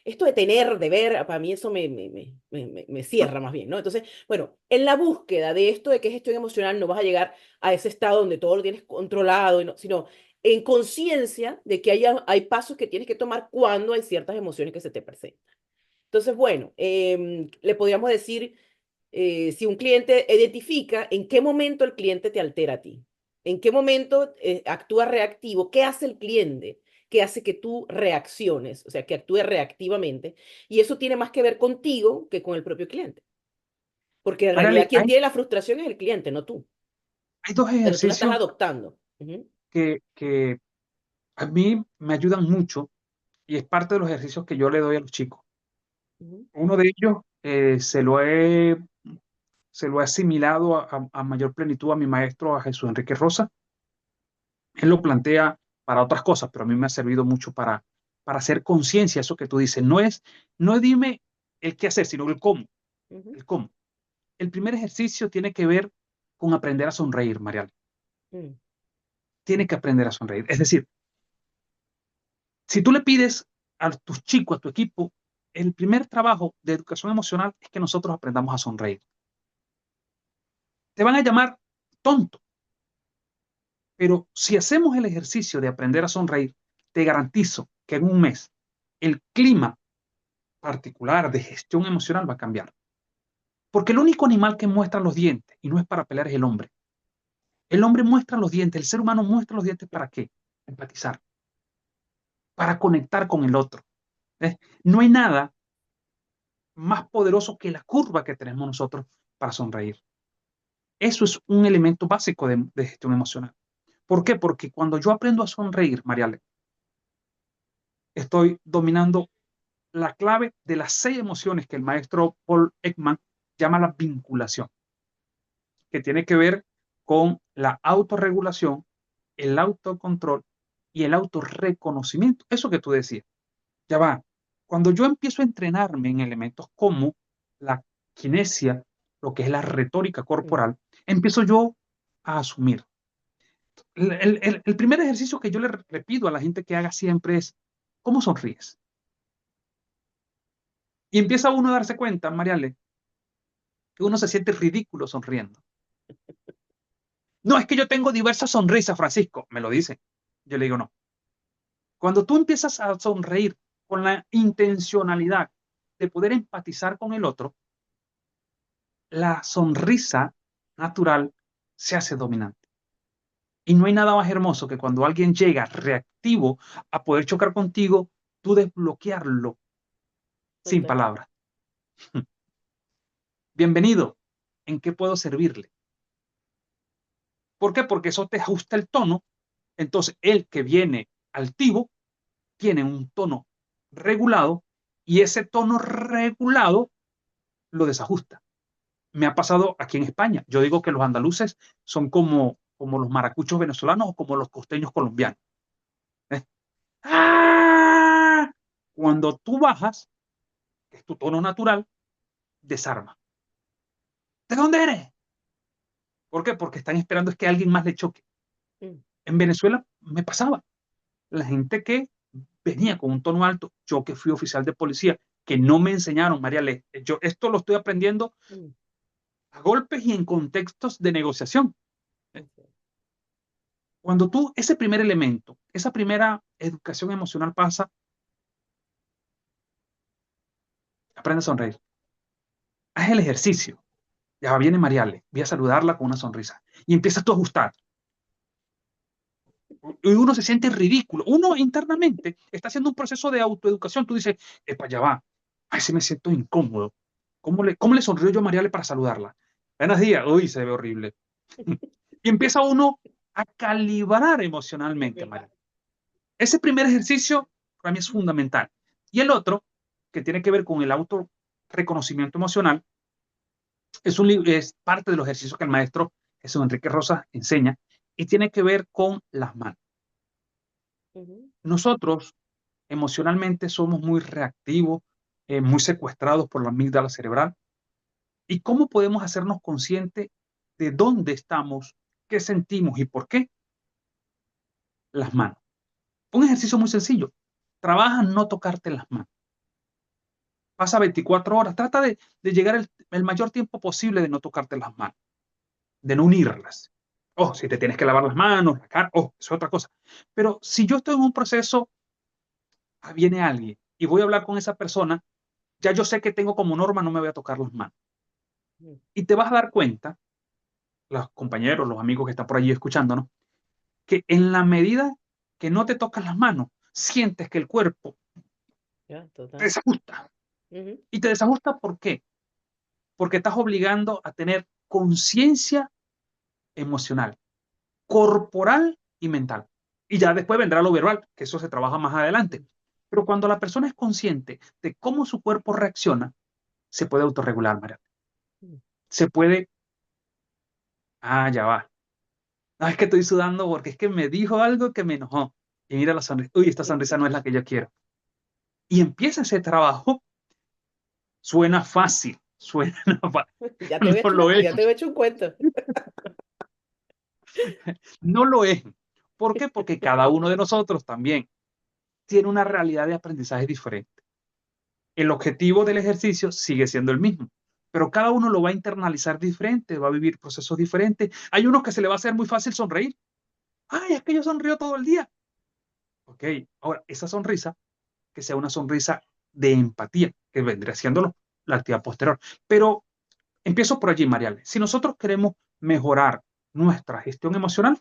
esto de tener, de ver, para mí eso me cierra más bien, ¿no? Entonces, bueno, en la búsqueda de esto de qué es gestión emocional, no vas a llegar a ese estado donde todo lo tienes controlado, sino en conciencia de que hay pasos que tienes que tomar cuando hay ciertas emociones que se te presentan. Entonces, bueno, le podríamos decir, si un cliente identifica en qué momento el cliente te altera a ti, en qué momento actúa reactivo, qué hace el cliente, qué hace que tú reacciones, o sea, que actúe reactivamente. Y eso tiene más que ver contigo que con el propio cliente, porque en realidad Mariale, quien tiene la frustración es el cliente, no tú, hay dos pero tú la estás ejercicios adoptando. Ujú, que a mí me ayudan mucho y es parte de los ejercicios que yo le doy a los chicos. ujú, Uno de ellos se lo he asimilado a mayor plenitud a mi maestro, a Jesús Enrique Rosa. Él lo plantea para otras cosas, pero a mí me ha servido mucho para hacer conciencia, eso que tú dices. No es dime el qué hacer, sino el cómo. ujú, El cómo. El primer ejercicio tiene que ver con aprender a sonreír, Marial. ujú, Tiene que aprender a sonreír. Es decir, si tú le pides a tus chicos, a tu equipo, el primer trabajo de educación emocional es que nosotros aprendamos a sonreír. Te van a llamar tonto, pero si hacemos el ejercicio de aprender a sonreír, te garantizo que en un mes el clima particular de gestión emocional va a cambiar. Porque el único animal que muestra los dientes, y no es para pelear, es el hombre. El hombre muestra los dientes, el ser humano muestra los dientes ¿para qué? Empatizar, para conectar con el otro. ¿Ves? No hay nada más poderoso que la curva que tenemos nosotros para sonreír. Eso es un elemento básico de gestión emocional. ¿Por qué? Porque cuando yo aprendo a sonreír, Mariale, estoy dominando la clave de las 6 emociones que el maestro Paul Ekman llama la vinculación, que tiene que ver con la autorregulación, el autocontrol y el autorreconocimiento. Eso que tú decías, ya va. Cuando yo empiezo a entrenarme en elementos como la kinesia, lo que es la retórica Mm. corporal, empiezo yo a asumir. El primer ejercicio que yo le pido a la gente que haga siempre es, ¿cómo sonríes? Y empieza uno a darse cuenta, Mariale, que uno se siente ridículo sonriendo. No, es que yo tengo diversas sonrisas, Francisco, me lo dice. Yo le digo, no. Cuando tú empiezas a sonreír con la intencionalidad de poder empatizar con el otro, la sonrisa natural se hace dominante. Y no hay nada más hermoso que cuando alguien llega reactivo a poder chocar contigo, tú desbloquearlo sin Total. palabras. Bienvenido. ¿En qué puedo servirle? ¿Por qué? Porque eso te ajusta el tono. Entonces, el que viene altivo tiene un tono regulado y ese tono regulado lo desajusta. Me ha pasado aquí en España. Yo digo que los andaluces son como los maracuchos venezolanos o como los costeños colombianos. ¿Eh? ¡Ah! Cuando tú bajas, que es tu tono natural, desarma. ¿De dónde eres? ¿Por qué? Porque están esperando es que alguien más le choque. Mm. En Venezuela me pasaba. La gente que venía con un tono alto, yo que fui oficial de policía, que no me enseñaron, María Le, yo esto lo estoy aprendiendo Mm. a golpes y en contextos de negociación. Ok. Cuando tú, ese primer elemento, esa primera educación emocional pasa, aprende a sonreír. Haz el ejercicio. Ya viene Mariale, voy a saludarla con una sonrisa. Y empiezas tú a ajustar. Y uno se siente ridículo. Uno internamente está haciendo un proceso de autoeducación. Tú dices, epa, ya va. Ay, sí me siento incómodo. ¿Cómo le sonrío yo a Mariale para saludarla? Buenos días. Uy, se ve horrible. Y empieza uno a calibrar emocionalmente, Mariale. Ese primer ejercicio para mí es fundamental. Y el otro, que tiene que ver con el auto reconocimiento emocional, es parte de los ejercicios que el maestro Jesús Enrique Rosas enseña y tiene que ver con las manos. Ujú. Nosotros emocionalmente somos muy reactivos, muy secuestrados por la amígdala cerebral. ¿Y cómo podemos hacernos conscientes de dónde estamos, qué sentimos y por qué? Las manos. Un ejercicio muy sencillo. Trabaja en no tocarte las manos. Pasa 24 horas. Trata de llegar el mayor tiempo posible de no tocarte las manos, de no unirlas. Oh, si te tienes que lavar las manos, la cara, oh, eso es otra cosa. Pero si yo estoy en un proceso, viene alguien y voy a hablar con esa persona, ya yo sé que tengo como norma no me voy a tocar las manos. Mm. Y te vas a dar cuenta, los compañeros, los amigos que están por allí escuchándonos, que en la medida que no te tocas las manos, sientes que el cuerpo Ya, te total. desajusta. Ujú. ¿Y te desajusta por qué? Porque estás obligando a tener conciencia emocional, corporal y mental. Y ya después vendrá lo verbal, que eso se trabaja más adelante. Pero cuando la persona es consciente de cómo su cuerpo reacciona, se puede autorregular, María. Mm. Se puede, ya va. No, es que estoy sudando porque es que me dijo algo que me enojó. Y mira la sonrisa. Uy, esta sonrisa no es la que yo quiero. Y empieza ese trabajo. Suena fácil, suena Ya te había no hecho lo es, ya te había hecho un cuento. no lo es. ¿Por qué? Porque cada uno de nosotros también tiene una realidad de aprendizaje diferente. El objetivo del ejercicio sigue siendo el mismo, pero cada uno lo va a internalizar diferente, va a vivir procesos diferentes. Hay unos que se le va a hacer muy fácil sonreír. Ay, es que yo sonrío todo el día. Ok, ahora esa sonrisa, que sea una sonrisa de empatía, que vendría siendo la actividad posterior. Pero empiezo por allí, Mariale. Si nosotros queremos mejorar nuestra gestión emocional,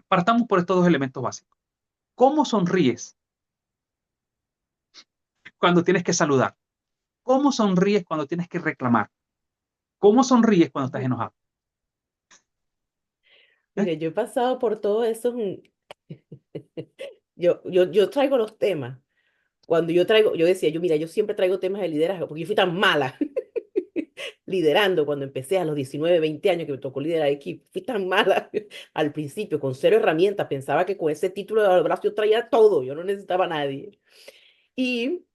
partamos por estos dos elementos básicos. ¿Cómo sonríes? cuando tienes que saludar? ¿Cómo sonríes cuando tienes que reclamar? ¿Cómo sonríes cuando estás enojado? ¿Eh? Mire, yo he pasado por todo eso. Yo traigo los temas. Cuando yo traigo, yo decía, mira, yo siempre traigo temas de liderazgo, porque yo fui tan mala liderando cuando empecé a los 19 20 años que me tocó liderar equipo. Fui tan mala al principio, con cero herramientas. Pensaba que con ese título de brazo yo traía todo, yo no necesitaba a nadie. Y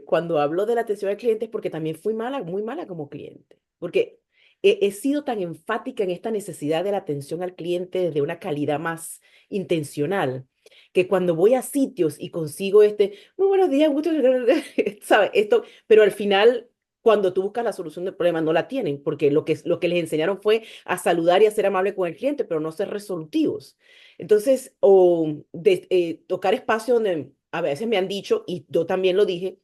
cuando hablo de la atención al cliente es porque también fui mala, muy mala como cliente, porque he sido tan enfática en esta necesidad de la atención al cliente desde una calidad más intencional, que cuando voy a sitios y consigo muy buenos días, gusto, ¿sabes? Esto, pero al final, cuando tú buscas la solución del problema, no la tienen, porque lo que les enseñaron fue a saludar y a ser amable con el cliente, pero no ser resolutivos. Entonces, tocar espacio donde a veces me han dicho, y yo también lo dije,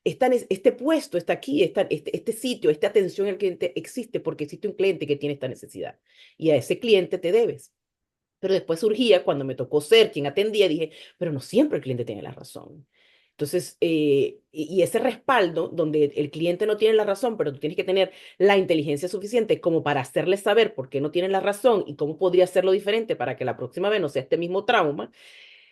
este puesto está aquí, este sitio, esta atención al cliente existe porque existe un cliente que tiene esta necesidad y a ese cliente te debes. Pero después surgía, cuando me tocó ser quien atendía, dije, pero no siempre el cliente tiene la razón. Entonces, y ese respaldo, donde el cliente no tiene la razón, pero tú tienes que tener la inteligencia suficiente como para hacerle saber por qué no tiene la razón y cómo podría hacerlo diferente para que la próxima vez no sea este mismo trauma,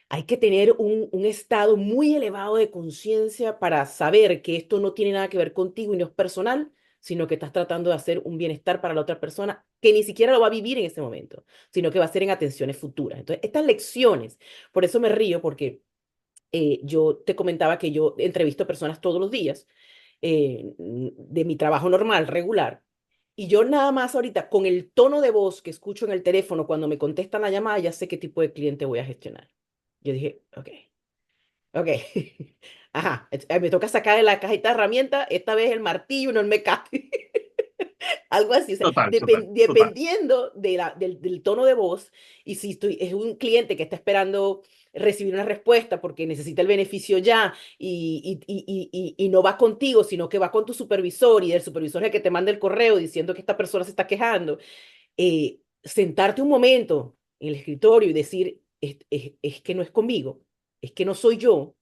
hay que tener un estado muy elevado de conciencia para saber que esto no tiene nada que ver contigo y no es personal, sino que estás tratando de hacer un bienestar para la otra persona que ni siquiera lo va a vivir en ese momento, sino que va a ser en atenciones futuras. Entonces, estas lecciones, por eso me río, porque yo te comentaba que yo entrevisto personas todos los días de mi trabajo normal, regular. Y yo nada más ahorita, con el tono de voz que escucho en el teléfono cuando me contestan la llamada, ya sé qué tipo de cliente voy a gestionar. Yo dije, ok, ok. Ajá, me toca sacar de la cajita de herramientas, esta vez el martillo, no el mecate. Algo así, o sea, Total, total, total. dependiendo del tono de voz, y si es un cliente que está esperando recibir una respuesta porque necesita el beneficio ya y no va contigo, sino que va con tu supervisor y el supervisor es el que te manda el correo diciendo que esta persona se está quejando, sentarte un momento en el escritorio y decir, es que no es conmigo, es que no soy yo,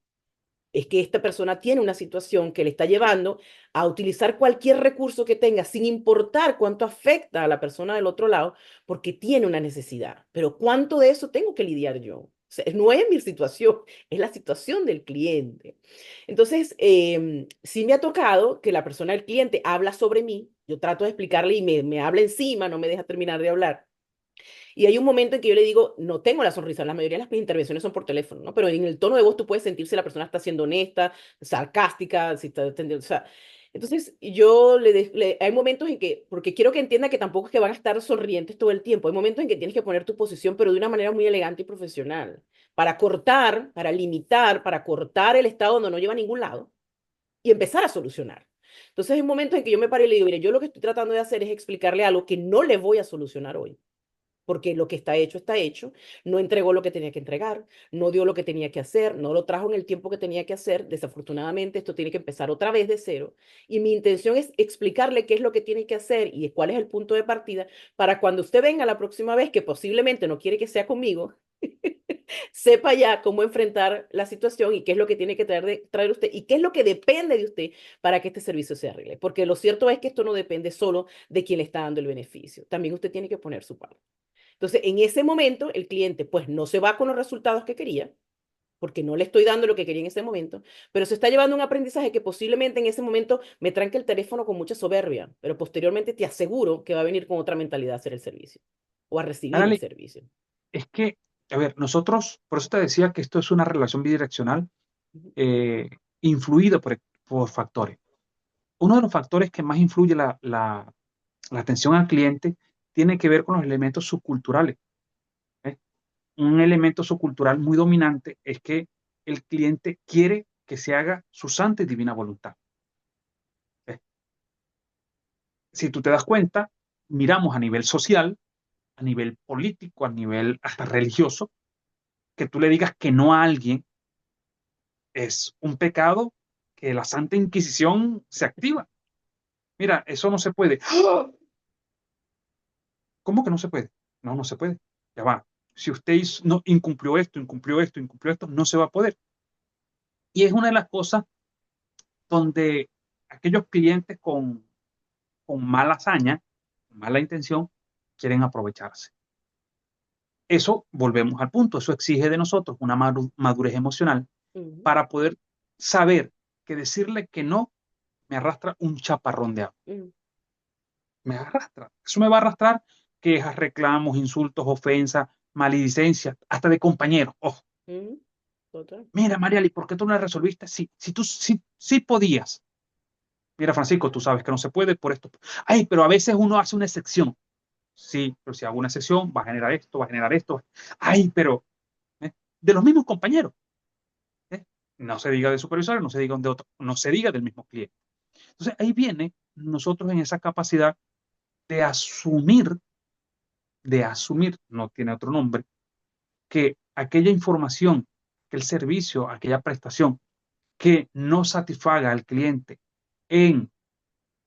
es que esta persona tiene una situación que le está llevando a utilizar cualquier recurso que tenga, sin importar cuánto afecta a la persona del otro lado, porque tiene una necesidad. Pero ¿cuánto de eso tengo que lidiar yo? O sea, no es mi situación, es la situación del cliente. Entonces, sí me ha tocado que la persona del cliente habla sobre mí, yo trato de explicarle y me habla encima, no me deja terminar de hablar. Y hay un momento en que yo le digo, no tengo la sonrisa, la mayoría de las intervenciones son por teléfono, ¿no? Pero en el tono de voz tú puedes sentir si la persona está siendo honesta, sarcástica, si está atendiendo, o sea, entonces yo hay momentos en que, porque quiero que entienda que tampoco es que van a estar sonrientes todo el tiempo, hay momentos en que tienes que poner tu posición, pero de una manera muy elegante y profesional, para cortar, para limitar, para cortar el estado donde no lleva a ningún lado y empezar a solucionar. Entonces hay momentos en que yo me paro y le digo, mire, yo lo que estoy tratando de hacer es explicarle algo que no le voy a solucionar hoy porque lo que está hecho, no entregó lo que tenía que entregar, no dio lo que tenía que hacer, no lo trajo en el tiempo que tenía que hacer. Desafortunadamente, esto tiene que empezar otra vez de cero. Y mi intención es explicarle qué es lo que tiene que hacer y cuál es el punto de partida para cuando usted venga la próxima vez, que posiblemente no quiere que sea conmigo, sepa ya cómo enfrentar la situación y qué es lo que tiene que traer usted y qué es lo que depende de usted para que este servicio se arregle. Porque lo cierto es que esto no depende solo de quien le está dando el beneficio. También usted tiene que poner su parte. Entonces, en ese momento, el cliente pues no se va con los resultados que quería, porque no le estoy dando lo que quería en ese momento, pero se está llevando un aprendizaje que posiblemente en ese momento me tranque el teléfono con mucha soberbia, pero posteriormente te aseguro que va a venir con otra mentalidad a hacer el servicio o a recibir el Árale, servicio. es que, a ver, nosotros, por eso te decía que esto es una relación bidireccional, Ujú, eh, influida por factores. Uno de los factores que más influye la atención al cliente tiene que ver con los elementos subculturales. ¿Eh? Un elemento subcultural muy dominante es que el cliente quiere que se haga su santa y divina voluntad. ¿Eh? Si tú te das cuenta, miramos a nivel social, a nivel político, a nivel hasta religioso, que tú le digas que no a alguien es un pecado que la Santa Inquisición se activa. Mira, eso no se puede. ¡Ah! ¿Cómo que no se puede? No, no se puede. Ya va. Si usted no, incumplió esto, incumplió esto, incumplió esto, no se va a poder. Y es una de las cosas donde aquellos clientes con mala hazaña, con mala intención, quieren aprovecharse. Eso, volvemos al punto, eso exige de nosotros una madurez emocional ujú, para poder saber que decirle que no me arrastra un chaparrón de agua. ujú, Me arrastra. Eso me va a arrastrar quejas, reclamos, insultos, ofensas, maledicencias, hasta de compañeros. Oh, ujú, total. mira, Mariali, ¿por qué tú no la resolviste? Si tú sí podías. Mira, Francisco, tú sabes que no se puede por esto. Ay, pero a veces uno hace una excepción. Sí, pero si hago una excepción, va a generar esto, va a generar esto. Ay, pero de los mismos compañeros. ¿eh? No se diga de supervisores, no se diga de otro, no se diga del mismo cliente. Entonces ahí viene nosotros en esa capacidad de asumir, no tiene otro nombre, que aquella información, aquel servicio, aquella prestación que no satisfaga al cliente en,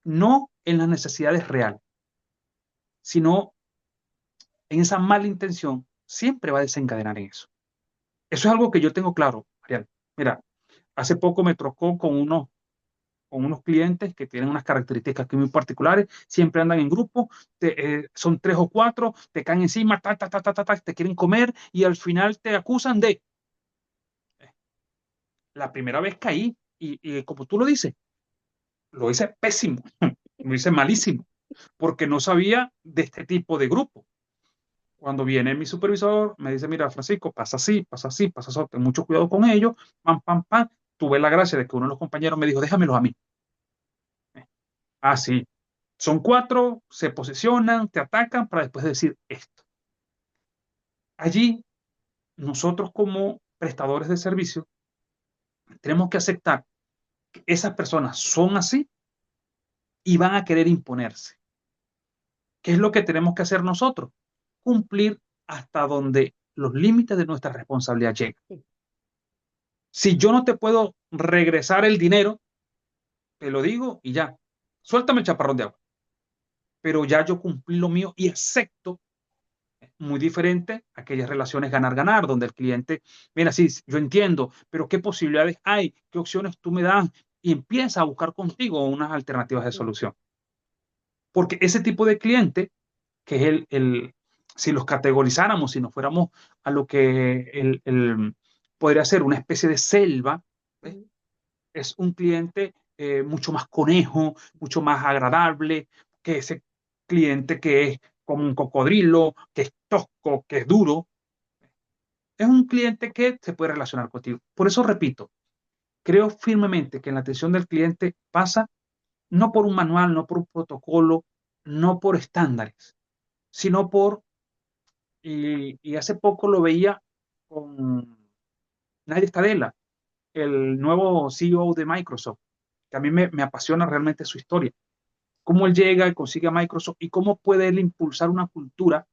no en las necesidades reales, sino en esa mala intención, siempre va a desencadenar en eso. Eso es algo que yo tengo claro, Ariel. Mira, hace poco me trocó con unos clientes que tienen unas características que muy particulares, siempre andan en grupo, son tres o cuatro, te caen encima, te quieren comer y al final te acusan de, la primera vez caí y como tú lo hice pésimo, lo hice malísimo, porque no sabía de este tipo de grupo. Cuando viene mi supervisor, me dice, mira, Francisco, pasa así, pasa así, pasa así, ten mucho cuidado con ellos, pam, pam, pam. Tuve la gracia de que uno de los compañeros me dijo, déjamelos a mí. Ah, sí. Son cuatro, se posicionan, te atacan para después decir esto. Allí, nosotros como prestadores de servicio, tenemos que aceptar que esas personas son así y van a querer imponerse. ¿Qué es lo que tenemos que hacer nosotros? Cumplir hasta donde los límites de nuestra responsabilidad lleguen. Si yo no te puedo regresar el dinero, te lo digo y ya. Suéltame el chaparrón de agua. Pero ya yo cumplí lo mío y acepto muy diferente a aquellas relaciones ganar-ganar, donde el cliente, mira, sí, yo entiendo, pero ¿qué posibilidades hay? ¿Qué opciones tú me das? Y empieza a buscar contigo unas alternativas de Ujú, solución. Porque ese tipo de cliente, que es si los categorizáramos, si nos fuéramos a lo que podría ser una especie de selva, ¿ves? ujú, Es un cliente mucho más conejo, mucho más agradable que ese cliente que es como un cocodrilo, que es tosco, que es duro. Es un cliente que se puede relacionar contigo. Por eso repito, creo firmemente que en la atención del cliente pasa no por un manual, no por un protocolo, no por estándares, sino y hace poco lo veía con Nadia Stadella, el nuevo CEO de Microsoft, que a mí me apasiona realmente su historia. Cómo él llega y consigue a Microsoft y cómo puede él impulsar una cultura,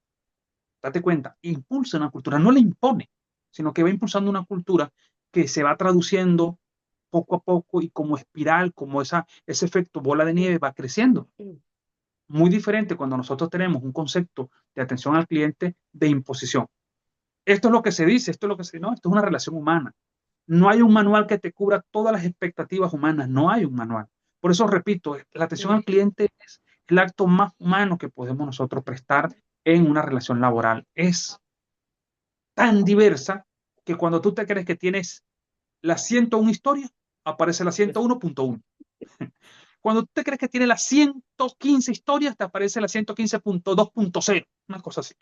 date cuenta, impulsa una cultura, no le impone, sino que va impulsando una cultura que se va traduciendo poco a poco y como espiral, como ese efecto bola de nieve ujú, va creciendo. ujú, Muy diferente cuando nosotros tenemos un concepto de atención al cliente de imposición. Esto es lo que se dice, esto es lo que se dice, no, esto es una relación humana. No hay un manual que te cubra todas las expectativas humanas, no hay un manual. Por eso repito, la atención ujú, al cliente es el acto más humano que podemos nosotros prestar en una relación laboral. Es tan diversa que cuando tú te crees que tienes las 101 historias, aparece la pues, 101.1. Cuando tú te crees que tienes las 115 historias, te aparece la 115.2.0, una cosa así.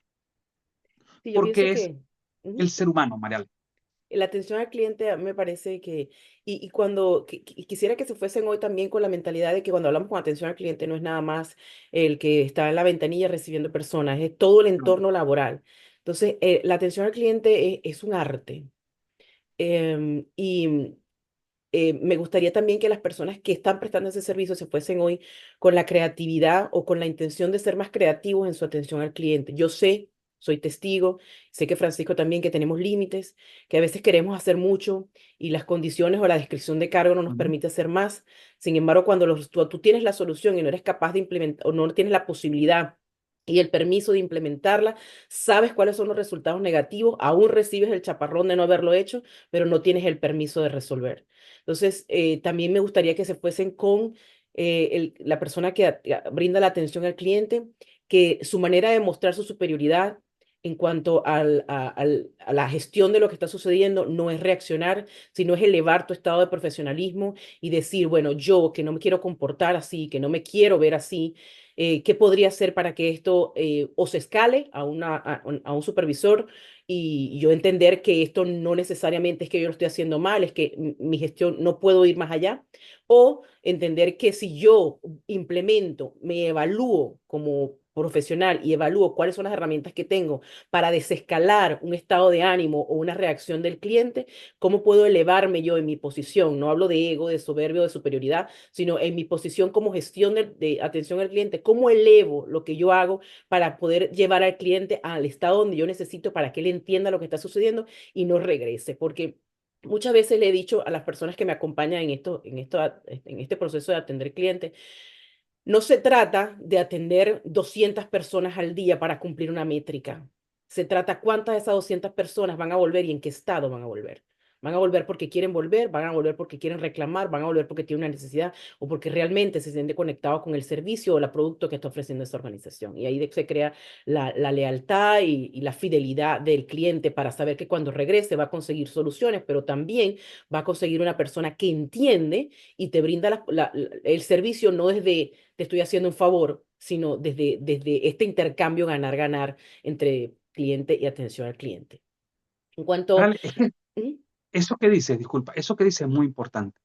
sí, yo pienso Porque es que el ujú, ser humano, Marial. la atención al cliente a mí me parece que, y cuando quisiera que se fuesen hoy también con la mentalidad de que cuando hablamos con atención al cliente no es nada más el que está en la ventanilla recibiendo personas, es todo el No. entorno laboral. Entonces, la atención al cliente es un arte. Y me gustaría también que las personas que están prestando ese servicio se fuesen hoy con la creatividad o con la intención de ser más creativos en su atención al cliente. Yo sé, soy testigo, sé que Francisco también, que tenemos límites, que a veces queremos hacer mucho y las condiciones o la descripción de cargo no nos Ujú. permite hacer más. Sin embargo, cuando tú tienes la solución y no eres capaz de implementar o no tienes la posibilidad y el permiso de implementarla, sabes cuáles son los resultados negativos, aún recibes el chaparrón de no haberlo hecho, pero no tienes el permiso de resolver. Entonces, también me gustaría que se fuesen con la persona que brinda la atención al cliente, que su manera de mostrar su superioridad en cuanto a la gestión de lo que está sucediendo no es reaccionar, sino es elevar tu estado de profesionalismo y decir, bueno, yo que no me quiero comportar así, que no me quiero ver así, qué podría hacer para que esto o se escale a un supervisor y yo entender que esto no necesariamente es que yo lo estoy haciendo mal, es que mi gestión no puedo ir más allá, o entender que si yo implemento, me evalúo como profesional y evalúo cuáles son las herramientas que tengo para desescalar un estado de ánimo o una reacción del cliente, cómo puedo elevarme yo en mi posición. No hablo de ego, de soberbia o de superioridad, sino en mi posición como gestión de atención al cliente, cómo elevo lo que yo hago para poder llevar al cliente al estado donde yo necesito para que él entienda lo que está sucediendo y no regrese, porque muchas veces le he dicho a las personas que me acompañan en este proceso de atender clientes, no se trata de atender 200 personas al día para cumplir una métrica. Se trata cuántas de esas 200 personas van a volver y en qué estado van a volver. Van a volver porque quieren volver, van a volver porque quieren reclamar, van a volver porque tienen una necesidad o porque realmente se sienten conectados con el servicio o el producto que está ofreciendo esta organización. Y ahí se crea la lealtad y la fidelidad del cliente para saber que cuando regrese va a conseguir soluciones, pero también va a conseguir una persona que entiende y te brinda el servicio no desde te estoy haciendo un favor, sino desde este intercambio ganar-ganar entre cliente y atención al cliente. En cuanto... Vale, es que ¿Mm? eso que dices, disculpa, eso que dices es muy importante.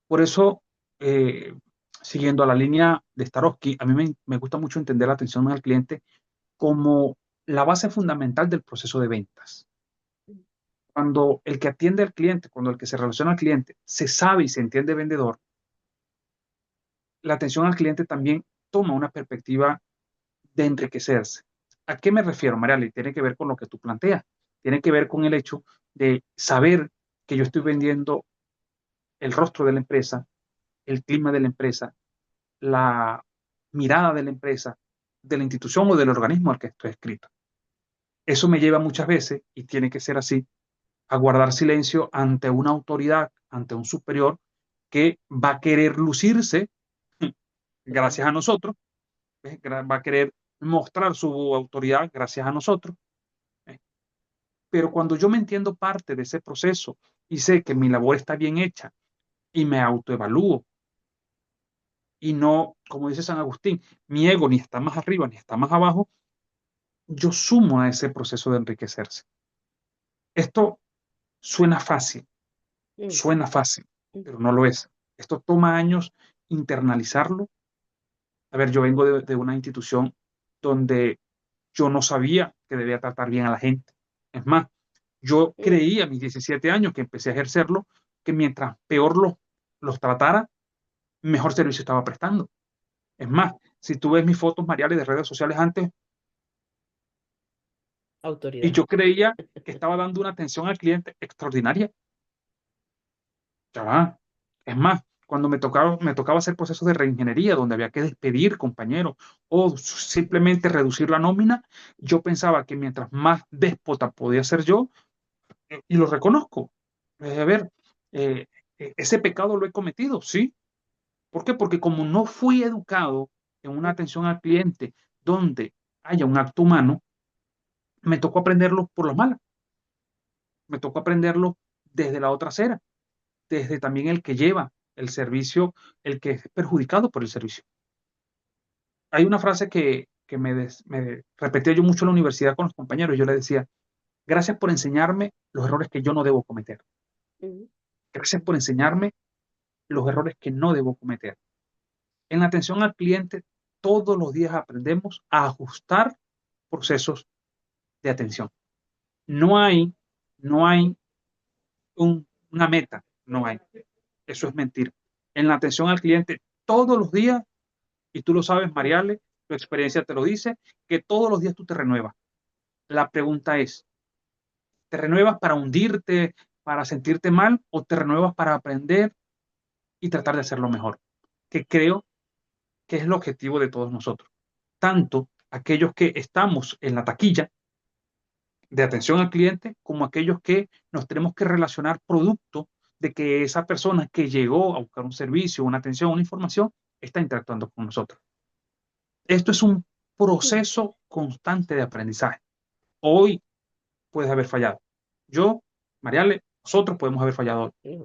Por eso, eh, siguiendo a la línea de Starosky, a mí me gusta mucho entender la atención al cliente como la base fundamental del proceso de ventas. Cuando el que atiende al cliente, cuando el que se relaciona al cliente, se sabe y se entiende vendedor, la atención al cliente también toma una perspectiva de enriquecerse. ¿A qué me refiero, Mariale? Tiene que ver con lo que tú planteas. Tiene que ver con el hecho de saber que yo estoy vendiendo el rostro de la empresa, el clima de la empresa, la mirada de la empresa, de la institución o del organismo al que estoy escrito. Eso me lleva muchas veces, y tiene que ser así, a guardar silencio ante una autoridad, ante un superior que va a querer lucirse Total. gracias a nosotros, va a querer mostrar su autoridad gracias a nosotros. ¿Eh? Pero cuando yo me entiendo parte de ese proceso y sé que mi labor está bien hecha y me autoevalúo y no, como dice San Agustín, mi ego ni está más arriba ni está más abajo, yo sumo a ese proceso de enriquecerse. Esto suena Mm, fácil, mm, pero no lo es. Esto toma años internalizarlo. A ver, yo vengo de una institución donde yo no sabía que debía tratar bien a la gente. Es más, yo mm, creí a mis 17 años que empecé a ejercerlo, que mientras peor los tratara, mejor servicio estaba prestando. Es más, si tú ves mis fotos, Mariales, de redes sociales antes, y autoridad. yo creía que estaba dando una atención al cliente extraordinaria. Ya va. Es más, cuando me tocaba hacer procesos de reingeniería, donde había que despedir compañeros o simplemente reducir la nómina, yo pensaba que mientras más déspota podía ser yo, y lo reconozco. A ver, eh, ese pecado lo he cometido, sí. ¿Por qué? Porque como no fui educado en una Mm, atención al cliente donde haya un acto humano, me tocó aprenderlo por lo malo. Me tocó aprenderlo desde la otra acera, desde también el que lleva el servicio, el que es perjudicado por el servicio. Hay una frase que me repetía yo mucho en la universidad con los compañeros. Yo le decía, gracias por enseñarme los errores que yo no debo cometer. mm, Gracias por enseñarme los errores que no debo cometer. En la atención al cliente, todos los días aprendemos a ajustar procesos de atención. No hay, no hay una meta, no hay. Eso es mentira. En la atención al cliente, todos los días, y tú lo sabes, mm. Mariale, tu experiencia te lo dice, que todos los días tú te renuevas. La pregunta es, ¿te renuevas para hundirte, para sentirte mal, o te renuevas para aprender y tratar de hacerlo mejor? Que creo que es el objetivo de todos nosotros. Tanto aquellos que estamos en la taquilla de atención al cliente, como aquellos que nos tenemos que relacionar producto de que esa persona que llegó a buscar un servicio, una atención, una información, está interactuando con nosotros. Esto es un Mm, proceso constante de aprendizaje. Hoy puedes haber fallado. Yo, Mariale, nosotros podemos haber fallado hoy. mm.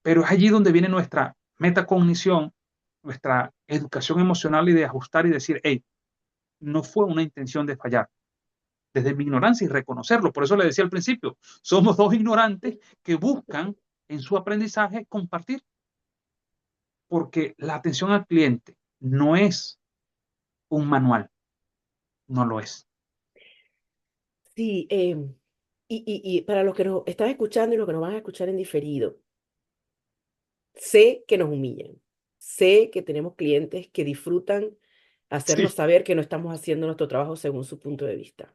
Pero es allí donde viene nuestra metacognición, nuestra educación emocional y de ajustar y decir, hey, no fue una intención de fallar, desde mi ignorancia y reconocerlo. Por eso le decía al principio, somos dos ignorantes que buscan en su aprendizaje compartir, porque la atención al cliente no es un manual, no lo es. Sí, y para los que nos están escuchando y los que nos van a escuchar en diferido, sé que nos humillan, sé que tenemos clientes que disfrutan hacernos Sí, saber que no estamos haciendo nuestro trabajo según su punto de vista.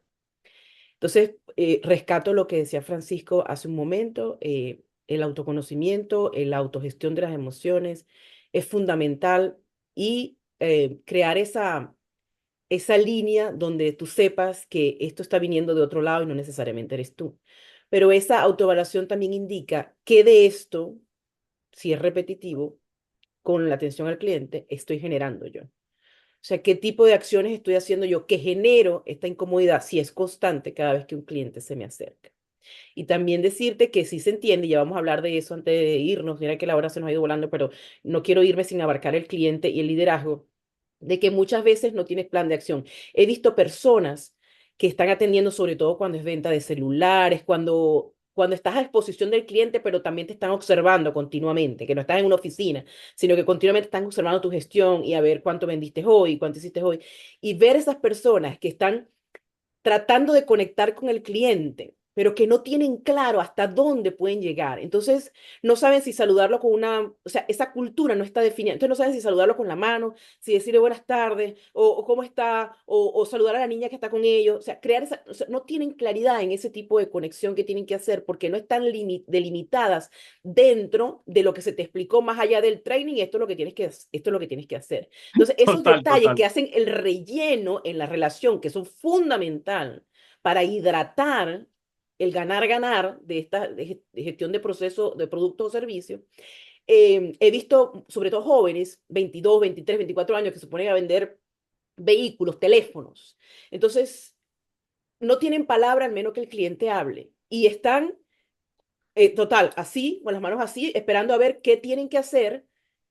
Entonces, rescato lo que decía Francisco hace un momento, el autoconocimiento, la autogestión de las emociones es fundamental y crear esa línea donde tú sepas que esto está viniendo de otro lado y no necesariamente eres tú. Pero esa autoevaluación también indica que de esto, si es repetitivo, con la atención al cliente, estoy generando yo. O sea, ¿qué tipo de acciones estoy haciendo yo que genero esta incomodidad si es constante cada vez que un cliente se me acerca? Y también decirte que sí se entiende, y ya vamos a hablar de eso antes de irnos, mira que la hora se nos ha ido volando, pero no quiero irme sin abarcar el cliente y el liderazgo, de que muchas veces no tienes plan de acción. He visto personas que están atendiendo, sobre todo cuando es venta de celulares, cuando estás a exposición del cliente, pero también te están observando continuamente, que no estás en una oficina, sino que continuamente están observando tu gestión y a ver cuánto vendiste hoy, cuánto hiciste hoy, y ver esas personas que están tratando de conectar con el cliente, pero que no tienen claro hasta dónde pueden llegar. Entonces, no saben si saludarlo con o sea, esa cultura no está definida. Entonces, no saben si saludarlo con la mano, si decirle buenas tardes, o cómo está, o saludar a la niña que está con ellos. O sea, o sea, no tienen claridad en ese tipo de conexión que tienen que hacer porque no están delimitadas dentro de lo que se te explicó más allá del training. Esto es lo que esto es lo que tienes que hacer. Entonces, esos total, detalles total. que hacen el relleno en la relación, que son fundamental para hidratar el ganar-ganar de esta de gestión de proceso, de producto o servicio, he visto, sobre todo jóvenes, 22, 23, 24 años, que se ponen a vender vehículos, teléfonos. Entonces, no tienen palabra al menos que el cliente hable. Y están total, así, con las manos así, esperando a ver qué tienen que hacer,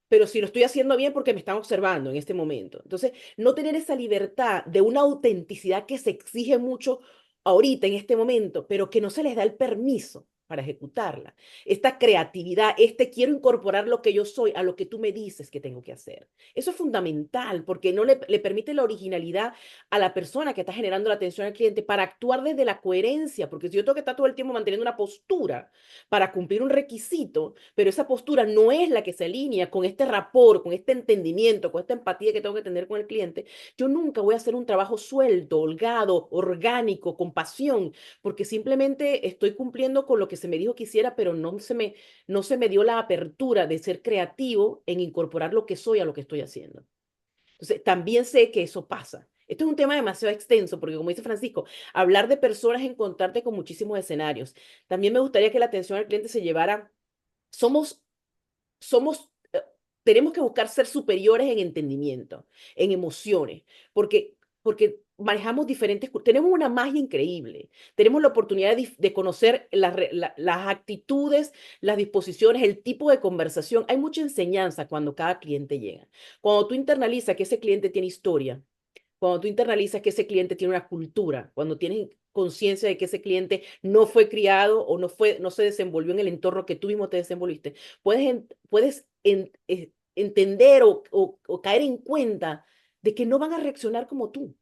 pero si lo estoy haciendo bien porque me están observando en este momento. Entonces, no tener esa libertad de una autenticidad que se exige mucho ahorita, en este momento, pero que no se les da el permiso para ejecutarla. Esta creatividad, quiero incorporar lo que yo soy a lo que tú me dices que tengo que hacer. Eso es fundamental porque no le permite la originalidad a la persona que está generando la atención al cliente para actuar desde la coherencia, porque si yo tengo que estar todo el tiempo manteniendo una postura para cumplir un requisito, pero esa postura no es la que se alinea con este rapport, con este entendimiento, con esta empatía que tengo que tener con el cliente, yo nunca voy a hacer un trabajo suelto, holgado, orgánico, con pasión, porque simplemente estoy cumpliendo con lo que se me dijo que hiciera, pero no se me dio la apertura de ser creativo en incorporar lo que soy a lo que estoy haciendo. Entonces, también sé que eso pasa. Esto es un tema demasiado extenso, porque como dice Francisco, hablar de personas es encontrarte con muchísimos escenarios. También me gustaría que la atención al cliente se llevara, somos, somos, tenemos que buscar ser superiores en entendimiento, en emociones, porque manejamos tenemos una magia increíble, tenemos la oportunidad de conocer las actitudes, las disposiciones, el tipo de conversación. Hay mucha enseñanza cuando cada cliente llega. Cuando tú internalizas que ese cliente tiene historia, cuando tú internalizas que ese cliente tiene una cultura, cuando tienes conciencia de que ese cliente no fue criado o no se desenvolvió en el entorno que tú mismo te desenvolviste, puedes entender o caer en cuenta de que no van a reaccionar como tú,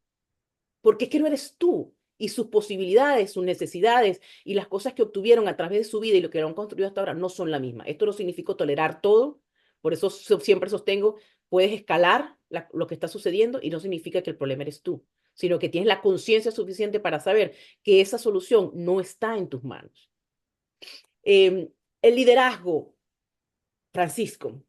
porque es que no eres tú. Y sus posibilidades, sus necesidades y las cosas que obtuvieron a través de su vida y lo que han construido hasta ahora no son la misma. Esto no significa tolerar todo, por eso siempre sostengo, puedes escalar lo que está sucediendo y no significa que el problema eres tú, sino que tienes la conciencia suficiente para saber que esa solución no está en tus manos. El liderazgo, Francisco,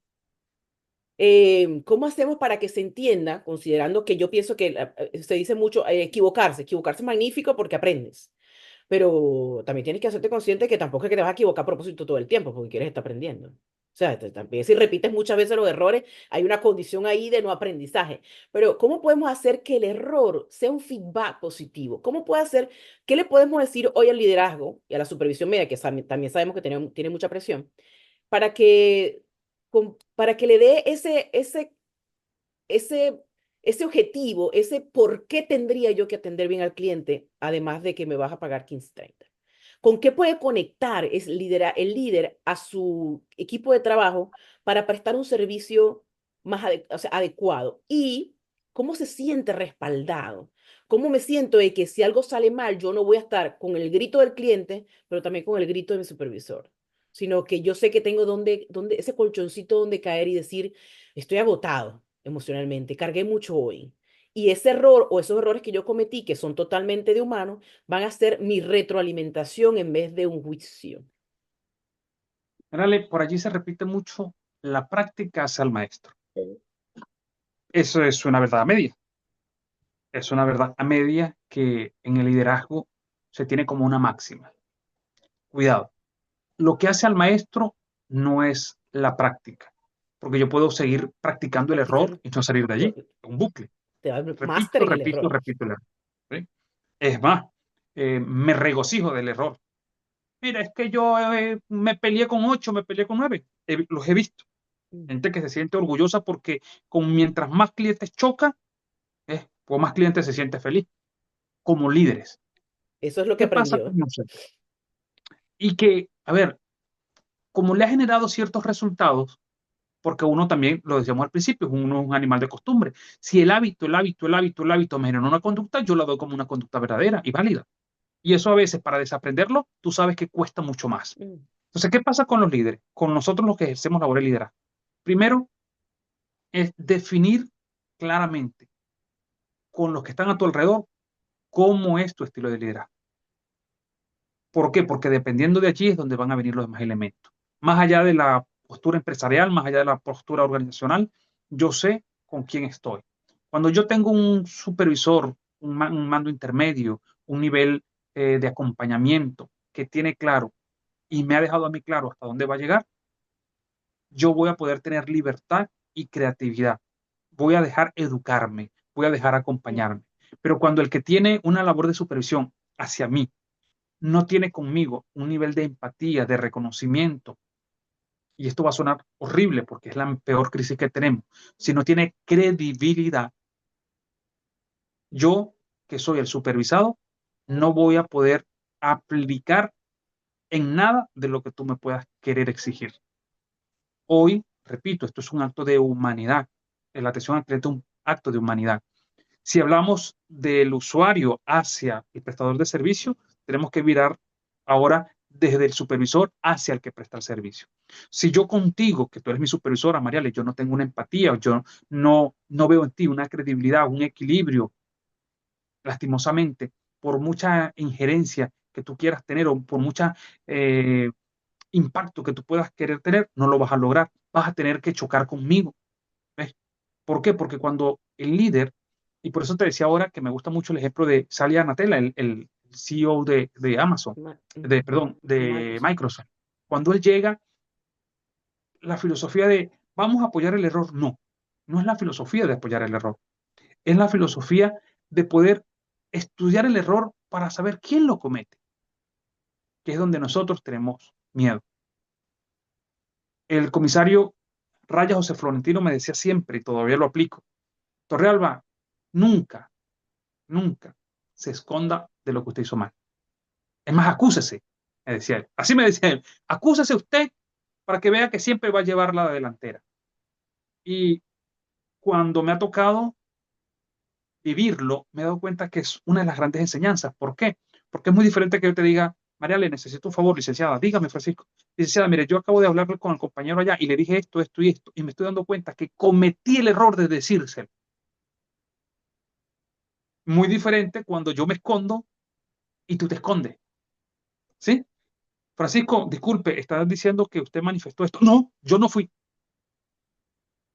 ¿Cómo hacemos para que se entienda, considerando que yo pienso que se dice mucho equivocarse? Equivocarse es magnífico porque aprendes, pero también tienes que hacerte consciente que tampoco es que te vas a equivocar a propósito todo el tiempo porque quieres estar aprendiendo. O sea, también si repites muchas veces los errores, hay una condición ahí de no aprendizaje. Pero ¿cómo podemos hacer que el error sea un feedback positivo? ¿Cómo puede hacer, qué le podemos decir hoy al liderazgo y a la supervisión media, que también sabemos que tiene mucha presión, para que, para que le dé ese, ese objetivo, ese por qué tendría yo que atender bien al cliente, además de que me vas a pagar 15.30? ¿Con qué puede conectar el líder a su equipo de trabajo para prestar un servicio más o sea, adecuado? ¿Y cómo se siente respaldado? ¿Cómo me siento de que si algo sale mal, yo no voy a estar con el grito del cliente, pero también con el grito de mi supervisor? Sino que yo sé que tengo ese colchoncito donde caer y decir, estoy agotado emocionalmente, cargué mucho hoy. Y ese error o esos errores que yo cometí, que son totalmente de humano, van a ser mi retroalimentación en vez de un juicio. Órale, por allí se repite mucho, la práctica hace al maestro. Eso es una verdad a media. Es una verdad a media que en el liderazgo se tiene como una máxima. Cuidado, lo que hace al maestro no es la práctica, porque yo puedo seguir practicando el error Practicando. y no salir de allí, Yo- un bucle. Te va máster Repito, en el repito, error. repito el error. ¿Sí? Es más, me regocijo del error. Mira, es que yo me peleé con 8, me peleé con 9. Los he visto. Mm. Gente que se siente orgullosa porque mientras más clientes choca, pues más clientes se siente feliz, como líderes. Eso es lo que ¿Qué pasa aprendió. con nosotros? Y que, a ver, como le ha generado ciertos resultados, porque uno también, lo decíamos al principio, uno es un animal de costumbre. Si el hábito me genera una conducta, yo la doy como una conducta verdadera y válida. Y eso a veces, para desaprenderlo, tú sabes que cuesta mucho más. Mm, Entonces, ¿qué pasa con los líderes? Con nosotros los que ejercemos labor de liderazgo. Primero, es definir claramente con los que están a tu alrededor cómo es tu estilo de liderazgo. ¿Por qué? Porque dependiendo de allí es donde van a venir los demás elementos. Más allá de la postura empresarial, más allá de la postura organizacional, yo sé con quién estoy. Cuando yo tengo un supervisor, un mando intermedio, un nivel de acompañamiento que tiene claro y me ha dejado a mí claro hasta dónde va a llegar, yo voy a poder tener libertad y creatividad. Voy a dejar educarme, voy a dejar mm, acompañarme. Pero cuando el que tiene una labor de supervisión hacia mí no tiene conmigo un nivel de empatía, de reconocimiento, y esto va a sonar horrible porque es la peor crisis que tenemos, si no tiene credibilidad, yo que soy el supervisado, no voy a poder aplicar en nada de lo que tú me puedas querer exigir. Hoy, repito, esto es un acto de humanidad. La atención al cliente es un acto de humanidad. Si hablamos del usuario hacia el prestador de servicio, tenemos que mirar ahora desde el supervisor hacia el que presta el servicio. Si yo contigo, que tú eres mi supervisora, Mariale, yo no tengo una empatía, yo no veo en ti una credibilidad, un equilibrio, lastimosamente, por mucha injerencia que tú quieras tener o por mucha impacto que tú puedas querer tener, no lo vas a lograr. Vas a tener que chocar conmigo. ¿Ves? ¿Por qué? Porque cuando el líder, y por eso te decía ahora que me gusta mucho el ejemplo de Satya Nadella, el CEO de Amazon, perdón, de Microsoft. Microsoft. Cuando él llega, la filosofía de vamos a apoyar el error, no es la filosofía de apoyar el error, es la filosofía de poder estudiar el error para saber quién lo comete, que es donde nosotros tenemos miedo. El comisario Raya José Florentino me decía siempre, y todavía lo aplico, Torrealba, nunca, nunca se esconda de lo que usted hizo mal. Es más, acúsese, me decía él. Así me decía él, acúsese usted para que vea que siempre va a llevar la delantera. Y cuando me ha tocado vivirlo, me he dado cuenta que es una de las grandes enseñanzas. ¿Por qué? Porque es muy diferente que yo te diga, María, le necesito un favor, licenciada, dígame, Francisco. Licenciada, mire, yo acabo de hablar con el compañero allá y le dije esto, esto y esto, y me estoy dando cuenta que cometí el error de decírselo. Muy diferente cuando yo me escondo y tú te escondes. ¿Sí? Francisco, disculpe, estás diciendo que usted manifestó esto. No, yo no fui.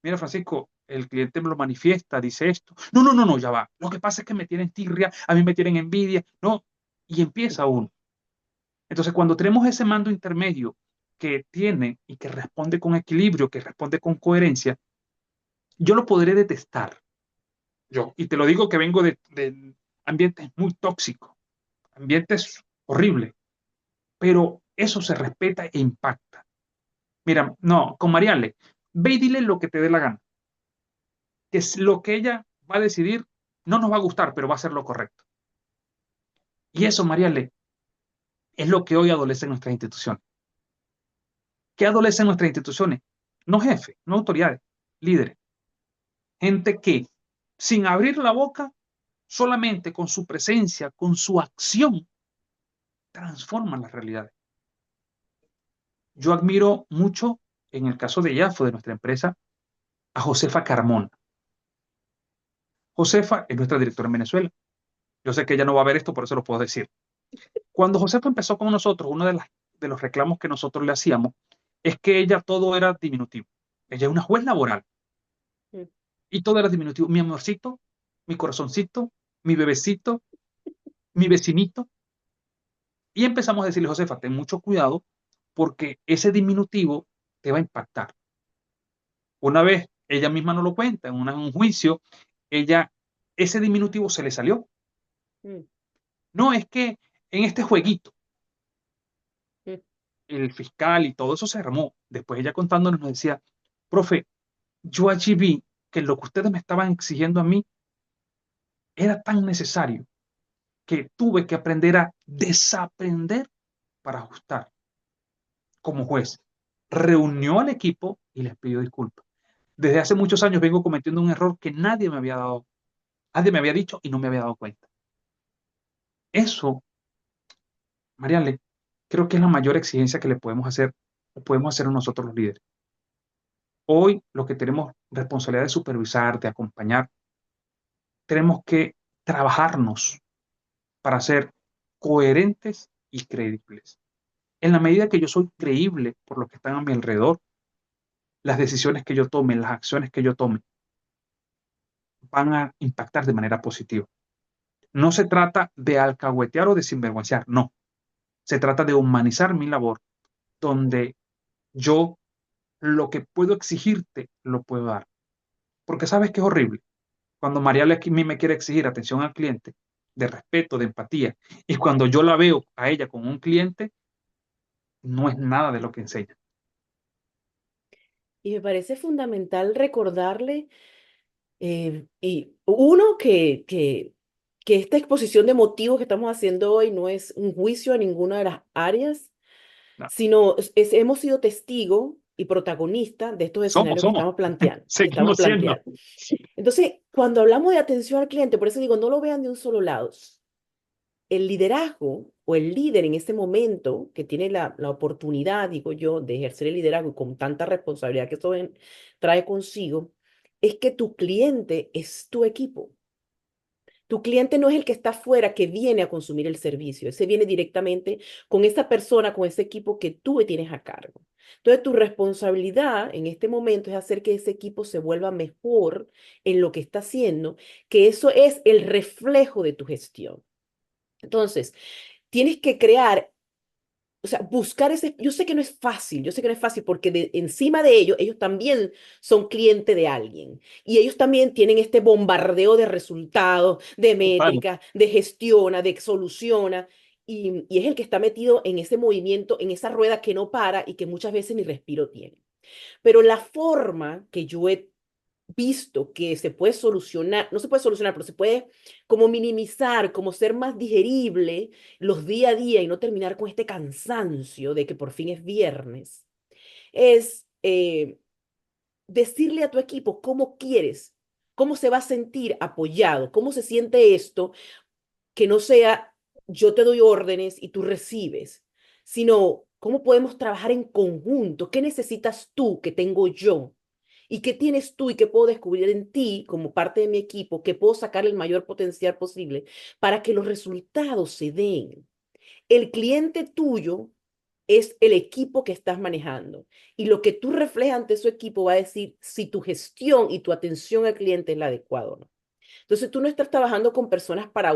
mira, Francisco, el cliente me lo manifiesta, dice esto. No, no, no, no, ya va. Lo que pasa es que me tienen tirria, a mí me tienen envidia, no. Y empieza uno. Entonces, cuando tenemos ese mando intermedio que tiene y que responde con equilibrio, que responde con coherencia, yo lo podré detestar. Yo, y te lo digo que vengo de ambientes muy tóxicos, ambientes horribles, pero eso se respeta e impacta. Mira, no, con Mariale, ve y dile lo que te dé la gana, que es lo que ella va a decidir, no nos va a gustar, pero va a ser lo correcto. Y eso, Mariale, es lo que hoy adolece en nuestras instituciones. ¿Qué adolece en nuestras instituciones? No jefes, no autoridades, líderes. Gente que, sin abrir la boca, solamente con su presencia, con su acción, transforman las realidades. Yo admiro mucho, en el caso de Yafo, de nuestra empresa, a Josefa Carmona. Josefa es nuestra directora en Venezuela. Yo sé que ella no va a ver esto, por eso lo puedo decir. Cuando Josefa empezó con nosotros, uno de los reclamos que nosotros le hacíamos es que ella todo era diminutivo. Ella es una juez laboral Mm. y todo era diminutivo. Mi amorcito, mi corazoncito, mi bebecito, mi vecinito. Y empezamos a decirle, Josefa, ten mucho cuidado porque ese diminutivo te va a impactar. Una vez, ella misma no lo cuenta, en un juicio, ella, ese diminutivo se le salió. Mm. No, es que en este jueguito, Mm. el fiscal y todo eso se armó. Después ella contándonos nos decía, profe, yo allí vi que lo que ustedes me estaban exigiendo a mí era tan necesario que tuve que aprender a desaprender para ajustar como juez. Reunió al equipo y les pidió disculpas. Desde hace muchos años vengo cometiendo un error que nadie me había dicho y no me había dado cuenta. Eso, Mariale, creo que es la mayor exigencia que le podemos hacer o podemos hacer nosotros los líderes. Hoy, los que tenemos responsabilidad de supervisar, de acompañar, tenemos que trabajarnos para ser coherentes y creíbles. En la medida que yo soy creíble por lo que están a mi alrededor, las decisiones que yo tome, las acciones que yo tome, van a impactar de manera positiva. No se trata de alcahuetear o de sinvergüenciar, no. Se trata de humanizar mi labor, donde yo lo que puedo exigirte lo puedo dar. Porque sabes que es horrible cuando Mariale aquí a mí me quiere exigir atención al cliente, de respeto, de empatía, y cuando yo la veo a ella con un cliente, no es nada de lo que enseña. Y me parece fundamental recordarle, y uno, que esta exposición de motivos que estamos haciendo hoy no es un juicio a ninguna de las áreas, No, sino hemos sido testigo y protagonista de estos escenarios somos, que estamos seguimos siendo. planteando. Entonces, cuando hablamos de atención al cliente, por eso digo, no lo vean de un solo lado. El liderazgo o el líder en este momento que tiene la oportunidad, digo yo, de ejercer el liderazgo con tanta responsabilidad que trae consigo, es que tu cliente es tu equipo. Tu cliente no es el que está afuera que viene a consumir el servicio, ese viene directamente con esa persona, con ese equipo que tú tienes a cargo. Entonces, tu responsabilidad en este momento es hacer que ese equipo se vuelva mejor en lo que está haciendo, que eso es el reflejo de tu gestión. Entonces, tienes que crear, o sea, buscar ese, yo sé que no es fácil, yo sé que no es fácil porque encima de ellos, ellos también son cliente de alguien y ellos también tienen este bombardeo de resultados, de Total. métricas, de gestiona, de soluciona y es el que está metido en ese movimiento, en esa rueda que no para y que muchas veces ni respiro tiene. Pero la forma que yo he visto que se puede solucionar, no se puede solucionar, pero se puede como minimizar, como ser más digerible los día a día y no terminar con este cansancio de que por fin es viernes, es decirle a tu equipo cómo quieres, cómo se va a sentir apoyado, cómo se siente esto, que no sea yo te doy órdenes y tú recibes, sino cómo podemos trabajar en conjunto, qué necesitas tú que tengo yo y qué tienes tú y qué puedo descubrir en ti como parte de mi equipo, que puedo sacar el mayor potencial posible para que los resultados se den. El cliente tuyo es el equipo que estás manejando. Y lo que tú reflejas ante su equipo va a decir si tu gestión y tu atención al cliente es la adecuada o no. Entonces, tú no estás trabajando con personas para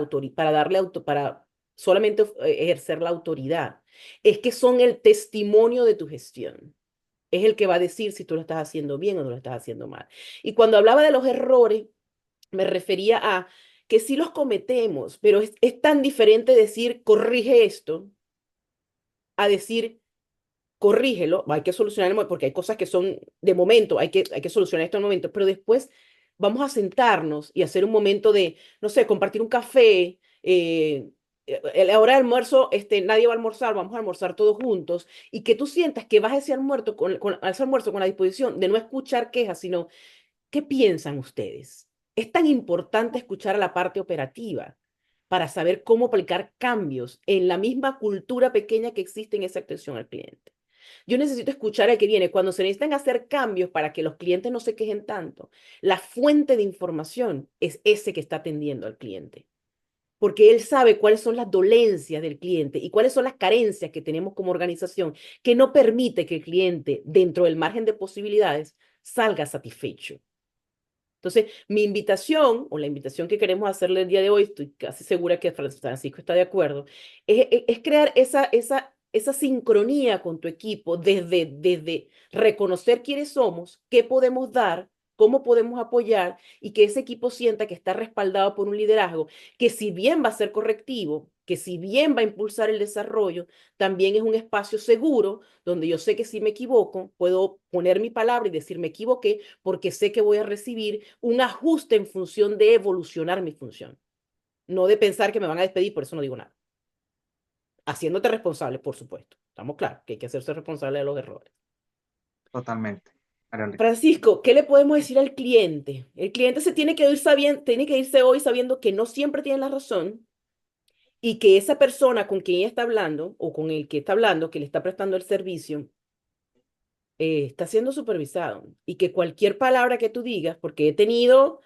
darle para solamente ejercer la autoridad. Es que son el testimonio de tu gestión. Es el que va a decir si tú lo estás haciendo bien o no lo estás haciendo mal. Y cuando hablaba de los errores, me refería a que sí los cometemos, pero es tan diferente decir corrige esto a decir corrígelo, hay que solucionar porque hay cosas que son de momento, hay que solucionar esto en el momento, pero después vamos a sentarnos y hacer un momento de, no sé, compartir un café. La hora de almuerzo, nadie va a almorzar, vamos a almorzar todos juntos y que tú sientas que vas a a ese almuerzo con la disposición de no escuchar quejas, sino ¿qué piensan ustedes? Es tan importante escuchar a la parte operativa para saber cómo aplicar cambios en la misma cultura pequeña que existe en esa atención al cliente. Yo necesito escuchar al que viene. Cuando se necesitan hacer cambios para que los clientes no se quejen tanto, la fuente de información es ese que está atendiendo al cliente. Porque él sabe cuáles son las dolencias del cliente y cuáles son las carencias que tenemos como organización que no permite que el cliente, dentro del margen de posibilidades, salga satisfecho. Entonces, mi invitación, o la invitación que queremos hacerle el día de hoy, estoy casi segura que Francisco está de acuerdo, es crear esa sincronía con tu equipo desde reconocer quiénes somos, qué podemos dar, cómo podemos apoyar y que ese equipo sienta que está respaldado por un liderazgo que si bien va a ser correctivo, que si bien va a impulsar el desarrollo, también es un espacio seguro donde yo sé que si me equivoco, puedo poner mi palabra y decir me equivoqué porque sé que voy a recibir un ajuste en función de evolucionar mi función, no de pensar que me van a despedir, por eso no digo nada. Haciéndote responsable, por supuesto. Estamos claros que hay que hacerse responsable de los errores. Totalmente. Mariale. Francisco, ¿qué le podemos decir al cliente? El cliente se tiene que ir sabiendo, tiene que irse hoy sabiendo que no siempre tiene la razón y que esa persona con quien ella está hablando o con el que está hablando, que le está prestando el servicio, está siendo supervisado y que cualquier palabra que tú digas, porque he tenido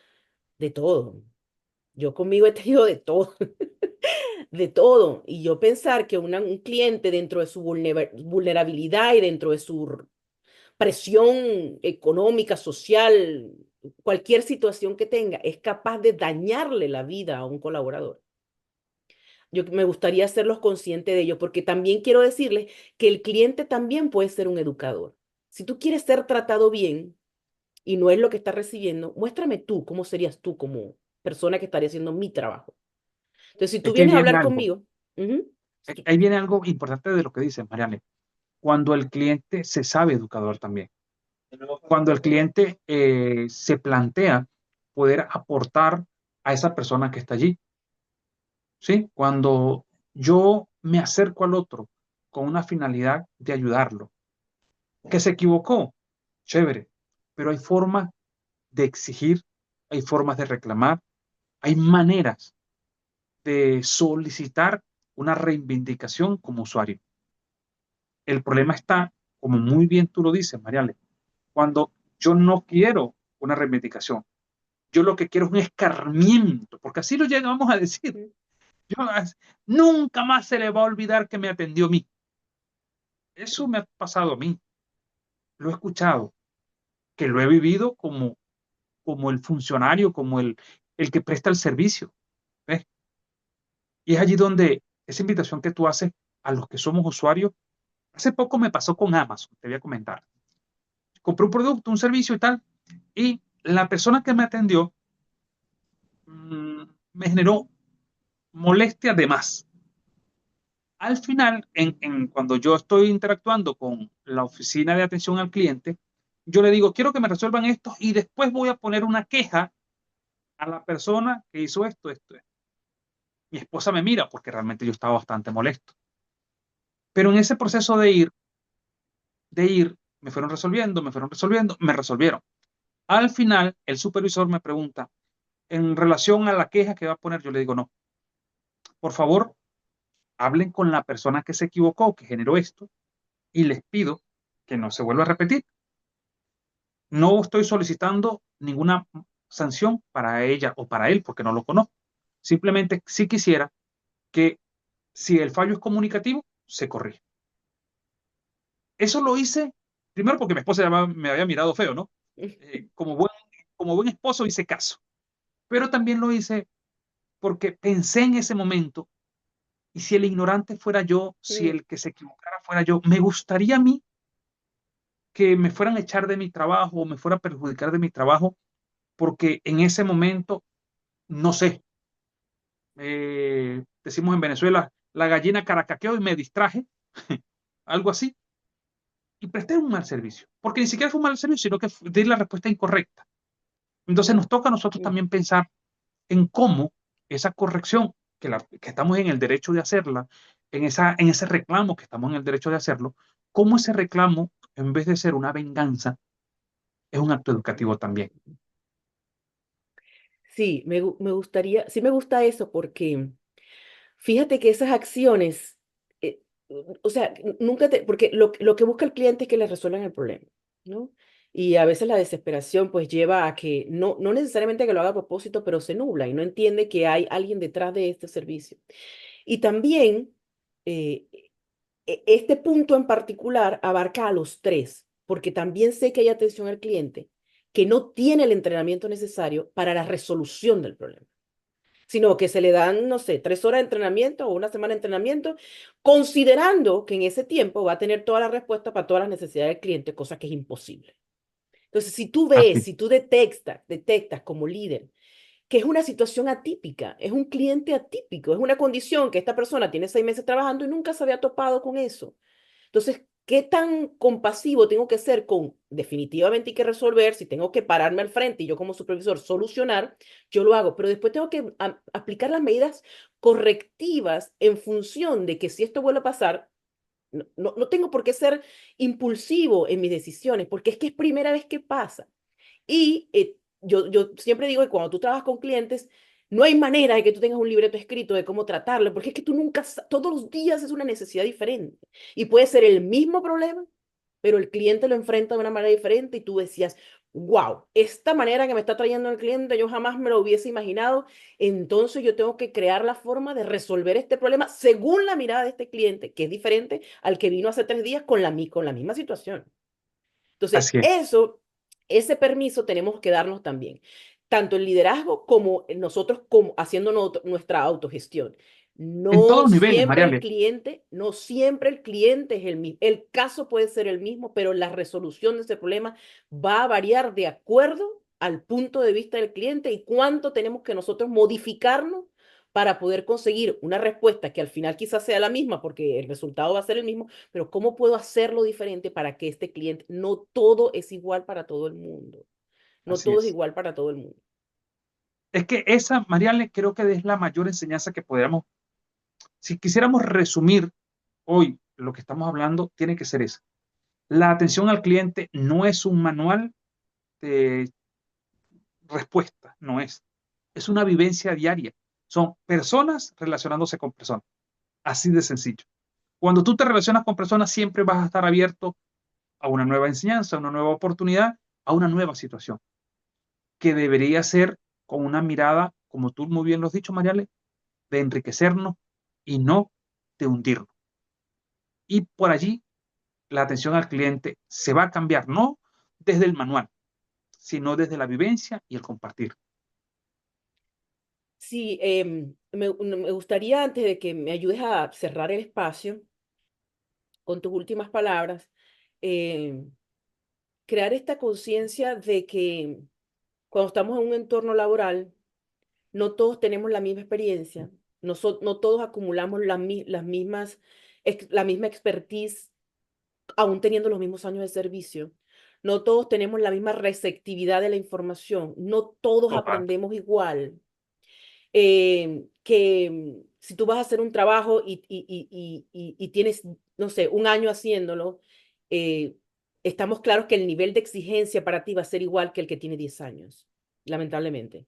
de todo, yo conmigo he tenido de todo, de todo, y yo pensar que un cliente dentro de su vulnerabilidad y dentro de su presión económica, social, cualquier situación que tenga, es capaz de dañarle la vida a un colaborador. Yo me gustaría hacerlos conscientes de ello, porque también quiero decirles que el cliente también puede ser un educador. Si tú quieres ser tratado bien, y no es lo que estás recibiendo, muéstrame tú cómo serías tú como persona que estaría haciendo mi trabajo. Entonces, si tú Es que ahí vienes a viene hablar algo, conmigo, ujú, ahí viene algo importante de lo que dice Mariale. Cuando el cliente se sabe educador también, cuando el cliente se plantea poder aportar a esa persona que está allí, ¿sí? Cuando yo me acerco al otro con una finalidad de ayudarlo, que se equivocó, chévere, pero hay formas de exigir, hay formas de reclamar, hay maneras de solicitar una reivindicación como usuario. El problema está, como muy bien tú lo dices, Mariale, cuando yo no quiero una reivindicación, yo lo que quiero es un escarmiento, porque así lo llegamos a decir. ujú, Yo, nunca más se le va a olvidar que me atendió a mí. Eso me ha pasado a mí, lo he escuchado, que lo he vivido como el funcionario, como el que presta el servicio. ¿Ves? Y es allí donde esa invitación que tú haces a los que somos usuarios, hace poco me pasó con Amazon, te voy a comentar. Compré un producto, un servicio y tal, y la persona que me atendió me generó molestia de más. Al final, cuando yo estoy interactuando con la oficina de atención al cliente, yo le digo, quiero que me resuelvan esto y después voy a poner una queja a la persona que hizo esto. Mi esposa me mira porque realmente yo estaba bastante molesto. Pero en ese proceso de ir, me resolvieron. Al final, el supervisor me pregunta, en relación a la queja que va a poner, yo le digo, no, por favor, hablen con la persona que se equivocó, que generó esto, y les pido que no se vuelva a repetir. No estoy solicitando ninguna sanción para ella o para él, porque no lo conozco. Simplemente sí quisiera que si el fallo es comunicativo, se corrija. Eso lo hice primero porque mi esposa me había mirado feo, ¿no? Eh, como buen, como buen esposo hice caso, pero también lo hice porque pensé en ese momento, y si el ignorante fuera yo, si el que se equivocara fuera yo, me gustaría a mí que me fueran a echar de mi trabajo o me fuera a perjudicar de mi trabajo, porque en ese momento, no sé, decimos en Venezuela, la gallina caracaqueó y me distraje, algo así, y presté un mal servicio, porque ni siquiera fue un mal servicio, sino que di la respuesta incorrecta. Entonces nos toca a nosotros también pensar en cómo esa corrección, que estamos en el derecho de hacerla, en ese reclamo que estamos en el derecho de hacerlo, cómo ese reclamo, en vez de ser una venganza, es un acto educativo también. Sí, me gustaría, sí me gusta eso porque fíjate que esas acciones, o sea, nunca te, porque lo que busca el cliente es que le resuelvan el problema, ¿no? Y a veces la desesperación pues lleva a que no necesariamente que lo haga a propósito, pero se nubla y no entiende que hay alguien detrás de este servicio. Y también eh, este punto en particular abarca a los tres, porque también sé que hay atención al cliente que no tiene el entrenamiento necesario para la resolución del problema, sino que se le dan, no sé, 3 horas de entrenamiento o una semana de entrenamiento, considerando que en ese tiempo va a tener toda la respuesta para todas las necesidades del cliente, cosa que es imposible. Entonces, si tú ves, Así, si tú detectas como líder que es una situación atípica, es un cliente atípico, es una condición que esta persona tiene 6 meses trabajando y nunca se había topado con eso. Entonces, ¿qué tan compasivo tengo que ser con definitivamente hay que resolver? Si tengo que pararme al frente y yo como supervisor solucionar, yo lo hago, pero después tengo que aplicar las medidas correctivas en función de que si esto vuelve a pasar, no tengo por qué ser impulsivo en mis decisiones, porque es que es primera vez que pasa. Y yo siempre digo que cuando tú trabajas con clientes, no hay manera de que tú tengas un libreto escrito de cómo tratarlo, porque es que tú nunca, todos los días es una necesidad diferente. Y puede ser el mismo problema, pero el cliente lo enfrenta de una manera diferente y tú decías, wow, esta manera que me está trayendo el cliente, yo jamás me lo hubiese imaginado. Entonces yo tengo que crear la forma de resolver este problema según la mirada de este cliente, que es diferente al que vino hace 3 días con la misma situación. Entonces, así es. ese permiso tenemos que darnos también, tanto el liderazgo como nosotros como haciendo nuestra autogestión. En todos los niveles, Mariale. No siempre el cliente es el mismo. El caso puede ser el mismo, pero la resolución de ese problema va a variar de acuerdo al punto de vista del cliente y cuánto tenemos que nosotros modificarnos para poder conseguir una respuesta que al final quizás sea la misma, porque el resultado va a ser el mismo, pero ¿cómo puedo hacerlo diferente para que este cliente, no todo es igual para todo el mundo, no Así todo es es. igual para todo el mundo? Es que esa, Mariale, creo que es la mayor enseñanza que podríamos, si quisiéramos resumir hoy lo que estamos hablando, tiene que ser esa. La atención al cliente no es un manual de respuesta, no es. Es una vivencia diaria. Son personas relacionándose con personas. Así de sencillo. Cuando tú te relacionas con personas, siempre vas a estar abierto a una nueva enseñanza, a una nueva oportunidad, a una nueva situación, que debería ser con una mirada, como tú muy bien lo has dicho, Mariale, de enriquecernos y no de hundirnos. Y por allí la atención al cliente se va a cambiar, no desde el manual, sino desde la vivencia y el compartir. Sí, me gustaría antes de que me ayudes a cerrar el espacio con tus últimas palabras, em, crear esta conciencia de que cuando estamos en un entorno laboral, no todos tenemos la misma experiencia, no todos acumulamos la misma expertise, aún teniendo los mismos años de servicio. No todos tenemos la misma receptividad de la información, no todos Total. aprendemos igual. Si tú vas a hacer un trabajo y tienes, no sé, un año haciéndolo, eh, estamos claros que el nivel de exigencia para ti va a ser igual que el que tiene 10 años, lamentablemente.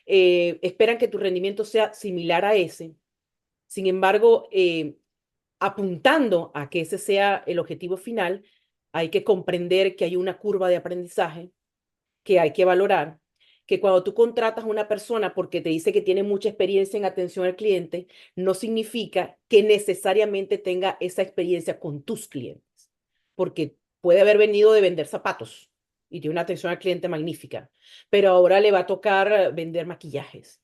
Esperan que tu rendimiento sea similar a ese. Sin embargo, apuntando a que ese sea el objetivo final, hay que comprender que hay una curva de aprendizaje que hay que valorar, que cuando tú contratas a una persona porque te dice que tiene mucha experiencia en atención al cliente, no significa que necesariamente tenga esa experiencia con tus clientes. porque puede haber venido de vender zapatos y tiene una atención al cliente magnífica, pero ahora le va a tocar vender maquillajes.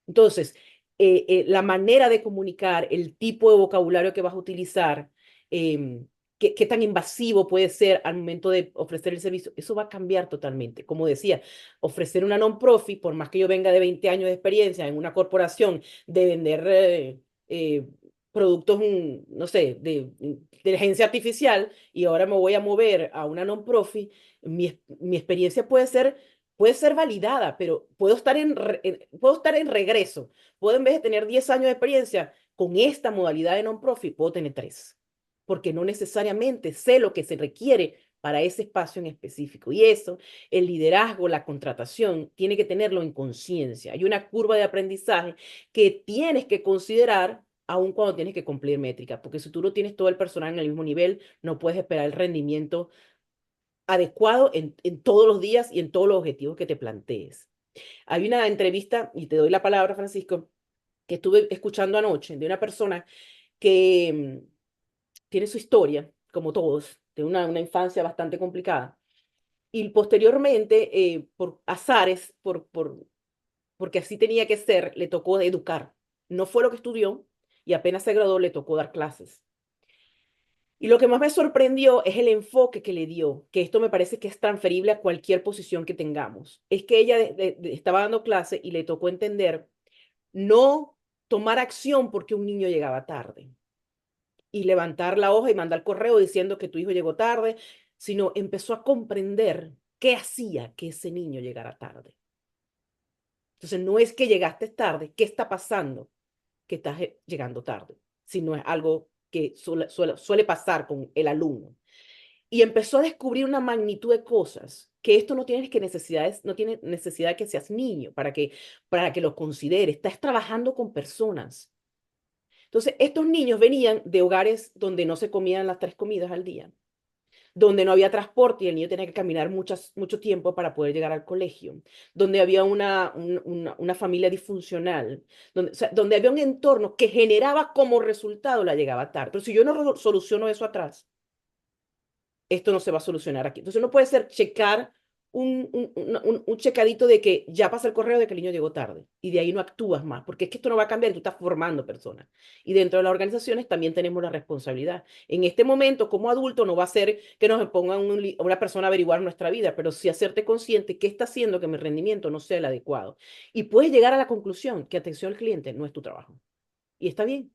Entonces, la manera de comunicar, el tipo de vocabulario que vas a utilizar, em, qué tan invasivo puede ser al momento de ofrecer el servicio, eso va a cambiar totalmente. Como decía, ofrecer una non-profit, por más que yo venga de 20 años de experiencia en una corporación de vender eh, productos, no sé, de inteligencia artificial, y ahora me voy a mover a una non-profit, mi experiencia puede ser validada, pero puedo estar en regreso. Puedo, en vez de tener 10 años de experiencia con esta modalidad de non-profit, puedo tener 3, porque no necesariamente sé lo que se requiere para ese espacio en específico. Y eso, el liderazgo, la contratación, tiene que tenerlo en conciencia. Hay una curva de aprendizaje que tienes que considerar aun cuando tienes que cumplir métricas, porque si tú no tienes todo el personal en el mismo nivel, no puedes esperar el rendimiento adecuado en todos los días y en todos los objetivos que te plantees. Hay una entrevista, y te doy la palabra, Francisco, que estuve escuchando anoche de una persona que tiene su historia, como todos, de una infancia bastante complicada. Y posteriormente, por azares, porque así tenía que ser, le tocó educar. No fue lo que estudió y apenas se graduó le tocó dar clases. Y lo que más me sorprendió es el enfoque que le dio, que esto me parece que es transferible a cualquier posición que tengamos. Es que ella estaba dando clase y le tocó entender no tomar acción porque un niño llegaba tarde y levantar la hoja y mandar correo diciendo que tu hijo llegó tarde, sino empezó a comprender qué hacía que ese niño llegara tarde. Entonces, no es que llegaste tarde, ¿qué está pasando que estás llegando tarde? Sino es algo que suele pasar con el alumno. Y empezó a descubrir una magnitud de cosas que esto no tiene necesidad de que seas niño para que lo consideres. Estás trabajando con personas. Entonces, estos niños venían de hogares donde no se comían las 3 comidas al día, donde no había transporte y el niño tenía que caminar mucho tiempo para poder llegar al colegio, donde había una familia disfuncional, donde, o sea, donde había un entorno que generaba como resultado la llegada tarde. Pero si yo no soluciono eso atrás, esto no se va a solucionar aquí. Entonces no puede ser checar un checadito de que ya pasa el correo de que el niño llegó tarde y de ahí no actúas más, porque es que esto no va a cambiar y tú estás formando personas. Y dentro de las organizaciones también tenemos la responsabilidad. En este momento, como adulto, no va a ser que nos pongan una persona a averiguar nuestra vida, pero sí hacerte consciente qué está haciendo que mi rendimiento no sea el adecuado. Y puedes llegar a la conclusión que atención al cliente no es tu trabajo. Y está bien.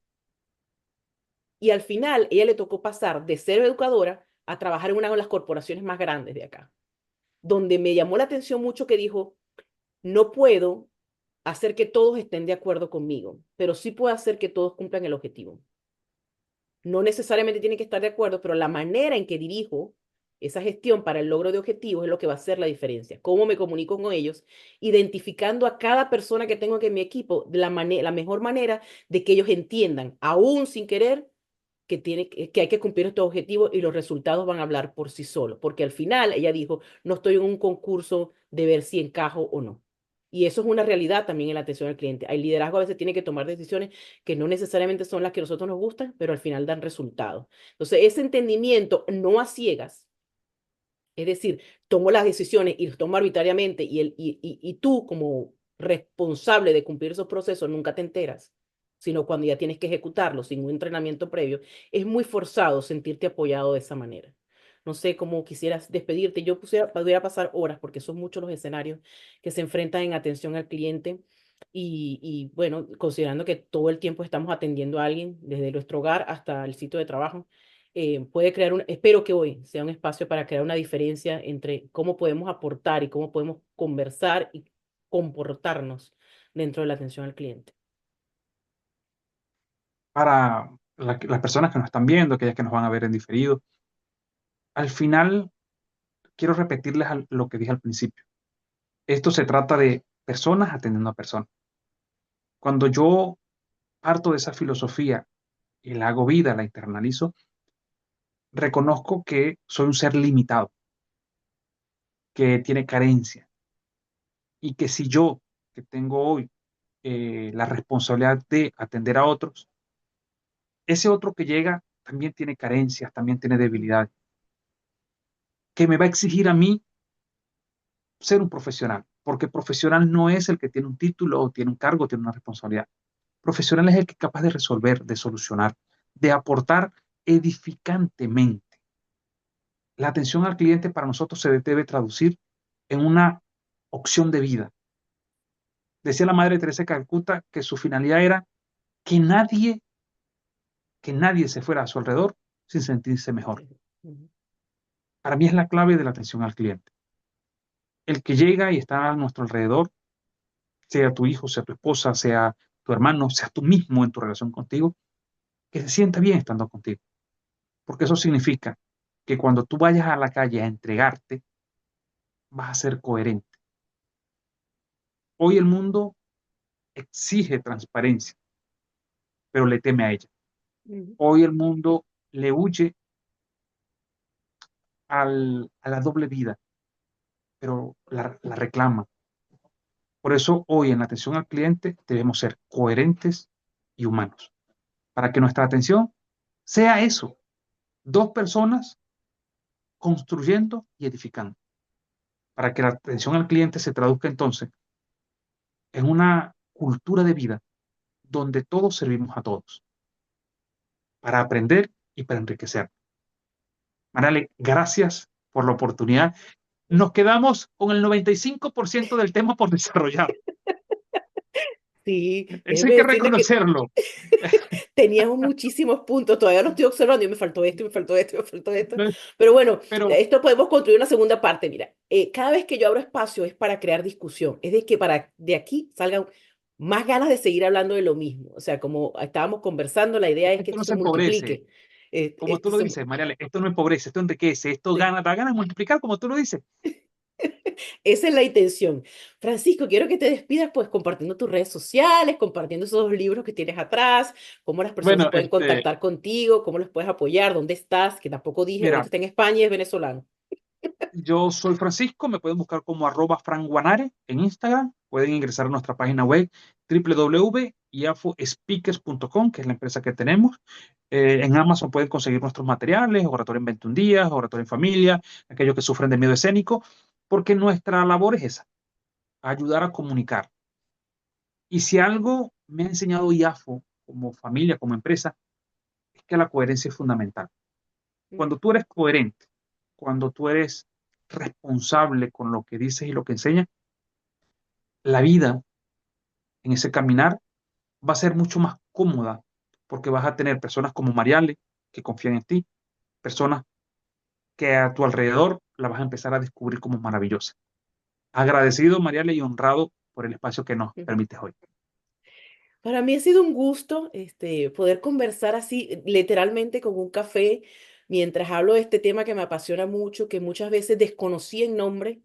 Y al final, ella le tocó pasar de ser educadora a trabajar en una de las corporaciones más grandes de acá, donde me llamó la atención mucho que dijo, no puedo hacer que todos estén de acuerdo conmigo, pero sí puedo hacer que todos cumplan el objetivo. No necesariamente tienen que estar de acuerdo, pero la manera en que dirijo esa gestión para el logro de objetivos es lo que va a hacer la diferencia. Cómo me comunico con ellos, identificando a cada persona que tengo aquí en mi equipo de la mejor manera de que ellos entiendan, aún sin querer, que hay que cumplir estos objetivos y los resultados van a hablar por sí solos, porque al final ella dijo, no estoy en un concurso de ver si encajo o no. Y eso es una realidad también en la atención al cliente. El liderazgo a veces tiene que tomar decisiones que no necesariamente son las que a nosotros nos gustan, pero al final dan resultados. Entonces, ese entendimiento no a ciegas, es decir, tomo las decisiones y las tomo arbitrariamente y tú como responsable de cumplir esos procesos nunca te enteras, sino cuando ya tienes que ejecutarlos sin un entrenamiento previo, es muy forzado sentirte apoyado de esa manera. No sé cómo quisieras despedirte. Yo pudiera pasar horas porque son muchos los escenarios que se enfrentan en atención al cliente bueno, considerando que todo el tiempo estamos atendiendo a alguien, desde nuestro hogar hasta el sitio de trabajo, puede crear espero que hoy sea un espacio para crear una diferencia entre cómo podemos aportar y cómo podemos conversar y comportarnos dentro de la atención al cliente. Para las personas que nos están viendo, aquellas que nos van a ver en diferido, al final quiero repetirles lo que dije al principio. Esto se trata de personas atendiendo a personas. Cuando yo parto de esa filosofía y la hago vida, la internalizo, reconozco que soy un ser limitado, que tiene carencia y que si yo, que tengo hoy la responsabilidad de atender a otros, ese otro que llega también tiene carencias, también tiene debilidades. que me va a exigir a mí ser un profesional, porque profesional no es el que tiene un título o tiene un cargo, tiene una responsabilidad. Profesional es el que es capaz de resolver, de solucionar, de aportar edificantemente. La atención al cliente para nosotros se debe traducir en una opción de vida. Decía la Madre Teresa de Calcuta que su finalidad era que nadie se fuera a su alrededor sin sentirse mejor. Ujú. Para mí es la clave de la atención al cliente. El que llega y está a nuestro alrededor, sea tu hijo, sea tu esposa, sea tu hermano, sea tú mismo en tu relación contigo, que se sienta bien estando contigo. Porque eso significa que cuando tú vayas a la calle a entregarte, vas a ser coherente. Hoy el mundo exige transparencia, pero le teme a ella. Ujú. Hoy el mundo le huye a la doble vida, pero la reclama. Por eso hoy en la atención al cliente debemos ser coherentes y humanos, para que nuestra atención sea eso, dos personas construyendo y edificando, para que la atención al cliente se traduzca entonces en una cultura de vida donde todos servimos a todos, para aprender y para enriquecer. Marale, gracias por la oportunidad. Nos quedamos con el 95% del tema por desarrollar. Sí, Eso hay déjeme que decirle que reconocerlo. teníamos muchísimos puntos, todavía lo estoy observando y me faltó esto, y me faltó esto, y me faltó esto. Pero bueno, Pero, esto podemos construir una segunda parte. Mira, cada vez que yo abro espacio es para crear discusión, es de que para de aquí salgan más ganas de seguir hablando de lo mismo. O sea, como estábamos conversando, la idea es que esto esto no se se empobrece. multiplique. Como tú lo dices, Mariale, esto no empobrece, esto enriquece, esto Sí. gana, da ganas de multiplicar, como tú lo dices. Esa es la intención. Francisco, quiero que te despidas pues compartiendo tus redes sociales, compartiendo esos libros que tienes atrás, cómo las personas Bueno, pueden contactar contigo, cómo los puedes apoyar, dónde estás, que tampoco dije, ahorita mira, está en España y es venezolano. yo soy Francisco, me pueden buscar como @franguanare en Instagram, pueden ingresar a nuestra página web www.iafospeakers.com, que es la empresa que tenemos. En Amazon pueden conseguir nuestros materiales, Oratorio en 21 días, Oratorio en familia, aquellos que sufren de miedo escénico, porque nuestra labor es esa, ayudar a comunicar. Y si algo me ha enseñado IAFO como familia, como empresa, es que la coherencia es fundamental. Cuando tú eres coherente, cuando tú eres responsable con lo que dices y lo que enseñas, la vida en ese caminar va a ser mucho más cómoda porque vas a tener personas como Mariale que confían en ti, personas que a tu alrededor la vas a empezar a descubrir como maravillosa. Agradecido, Mariale, y honrado por el espacio que nos permites hoy. Para mí ha sido un gusto poder conversar así, literalmente con un café, mientras hablo de este tema que me apasiona mucho, que muchas veces desconocí en nombre,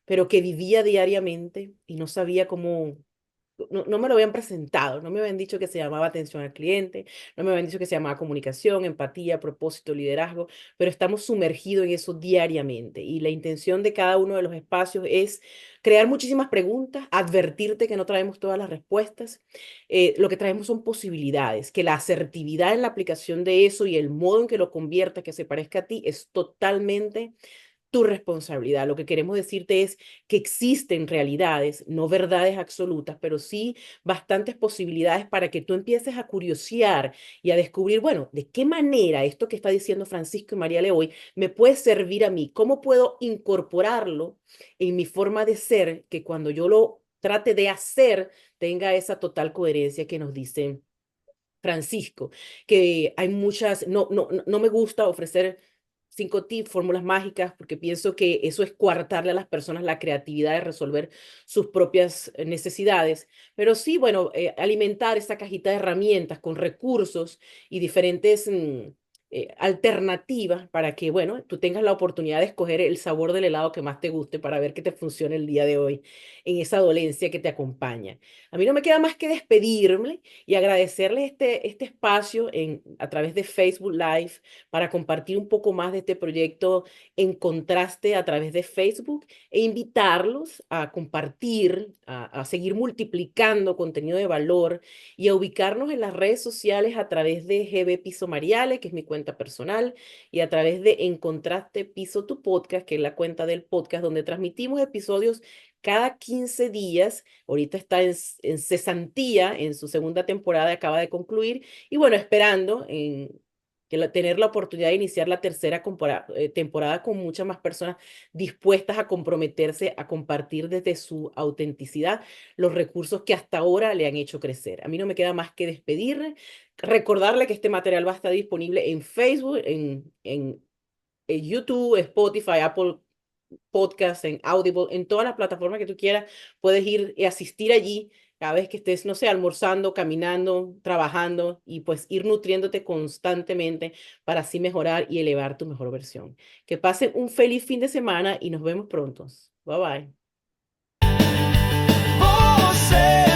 pero que vivía diariamente y no sabía cómo, no me lo habían presentado, no me habían dicho que se llamaba atención al cliente, no me habían dicho que se llamaba comunicación, empatía, propósito, liderazgo, pero estamos sumergidos en eso diariamente y la intención de cada uno de los espacios es crear muchísimas preguntas, advertirte que no traemos todas las respuestas, lo que traemos son posibilidades, que la asertividad en la aplicación de eso y el modo en que lo convierta, que se parezca a ti, es totalmente tu responsabilidad. Lo que queremos decirte es que existen realidades, no verdades absolutas, pero sí bastantes posibilidades para que tú empieces a curiosear y a descubrir, bueno, de qué manera esto que está diciendo Francisco y María Le hoy me puede servir a mí, cómo puedo incorporarlo en mi forma de ser, que cuando yo lo trate de hacer tenga esa total coherencia que nos dice Francisco, que hay muchas, no me gusta ofrecer 5 tips, fórmulas mágicas, porque pienso que eso es coartarle a las personas la creatividad de resolver sus propias necesidades, pero sí, bueno, alimentar esa cajita de herramientas con recursos y diferentes alternativas para que, bueno, tú tengas la oportunidad de escoger el sabor del helado que más te guste para ver qué te funciona el día de hoy en esa dolencia que te acompaña. A mí no me queda más que despedirme y agradecerles este espacio a través de Facebook Live para compartir un poco más de este proyecto en contraste a través de Facebook e invitarlos a compartir, a seguir multiplicando contenido de valor y a ubicarnos en las redes sociales a través de GB Piso Mariale, que es mi cuenta cuenta personal y a través de Encontraste Piso tu Podcast, que es la cuenta del podcast donde transmitimos episodios cada 15 días. Ahorita está en cesantía, en su segunda temporada, acaba de concluir. Y bueno, esperando tener la oportunidad de iniciar la tercera temporada con muchas más personas dispuestas a comprometerse a compartir desde su autenticidad los recursos que hasta ahora le han hecho crecer. A mí no me queda más que despedirme, recordarle que este material va a estar disponible en Facebook, en YouTube, Spotify, Apple Podcast, en Audible, en todas las plataformas que tú quieras, puedes ir y asistir allí cada vez que estés, no sé, almorzando, caminando, trabajando y pues ir nutriéndote constantemente para así mejorar y elevar tu mejor versión. Que pasen un feliz fin de semana y nos vemos pronto. Bye bye. Você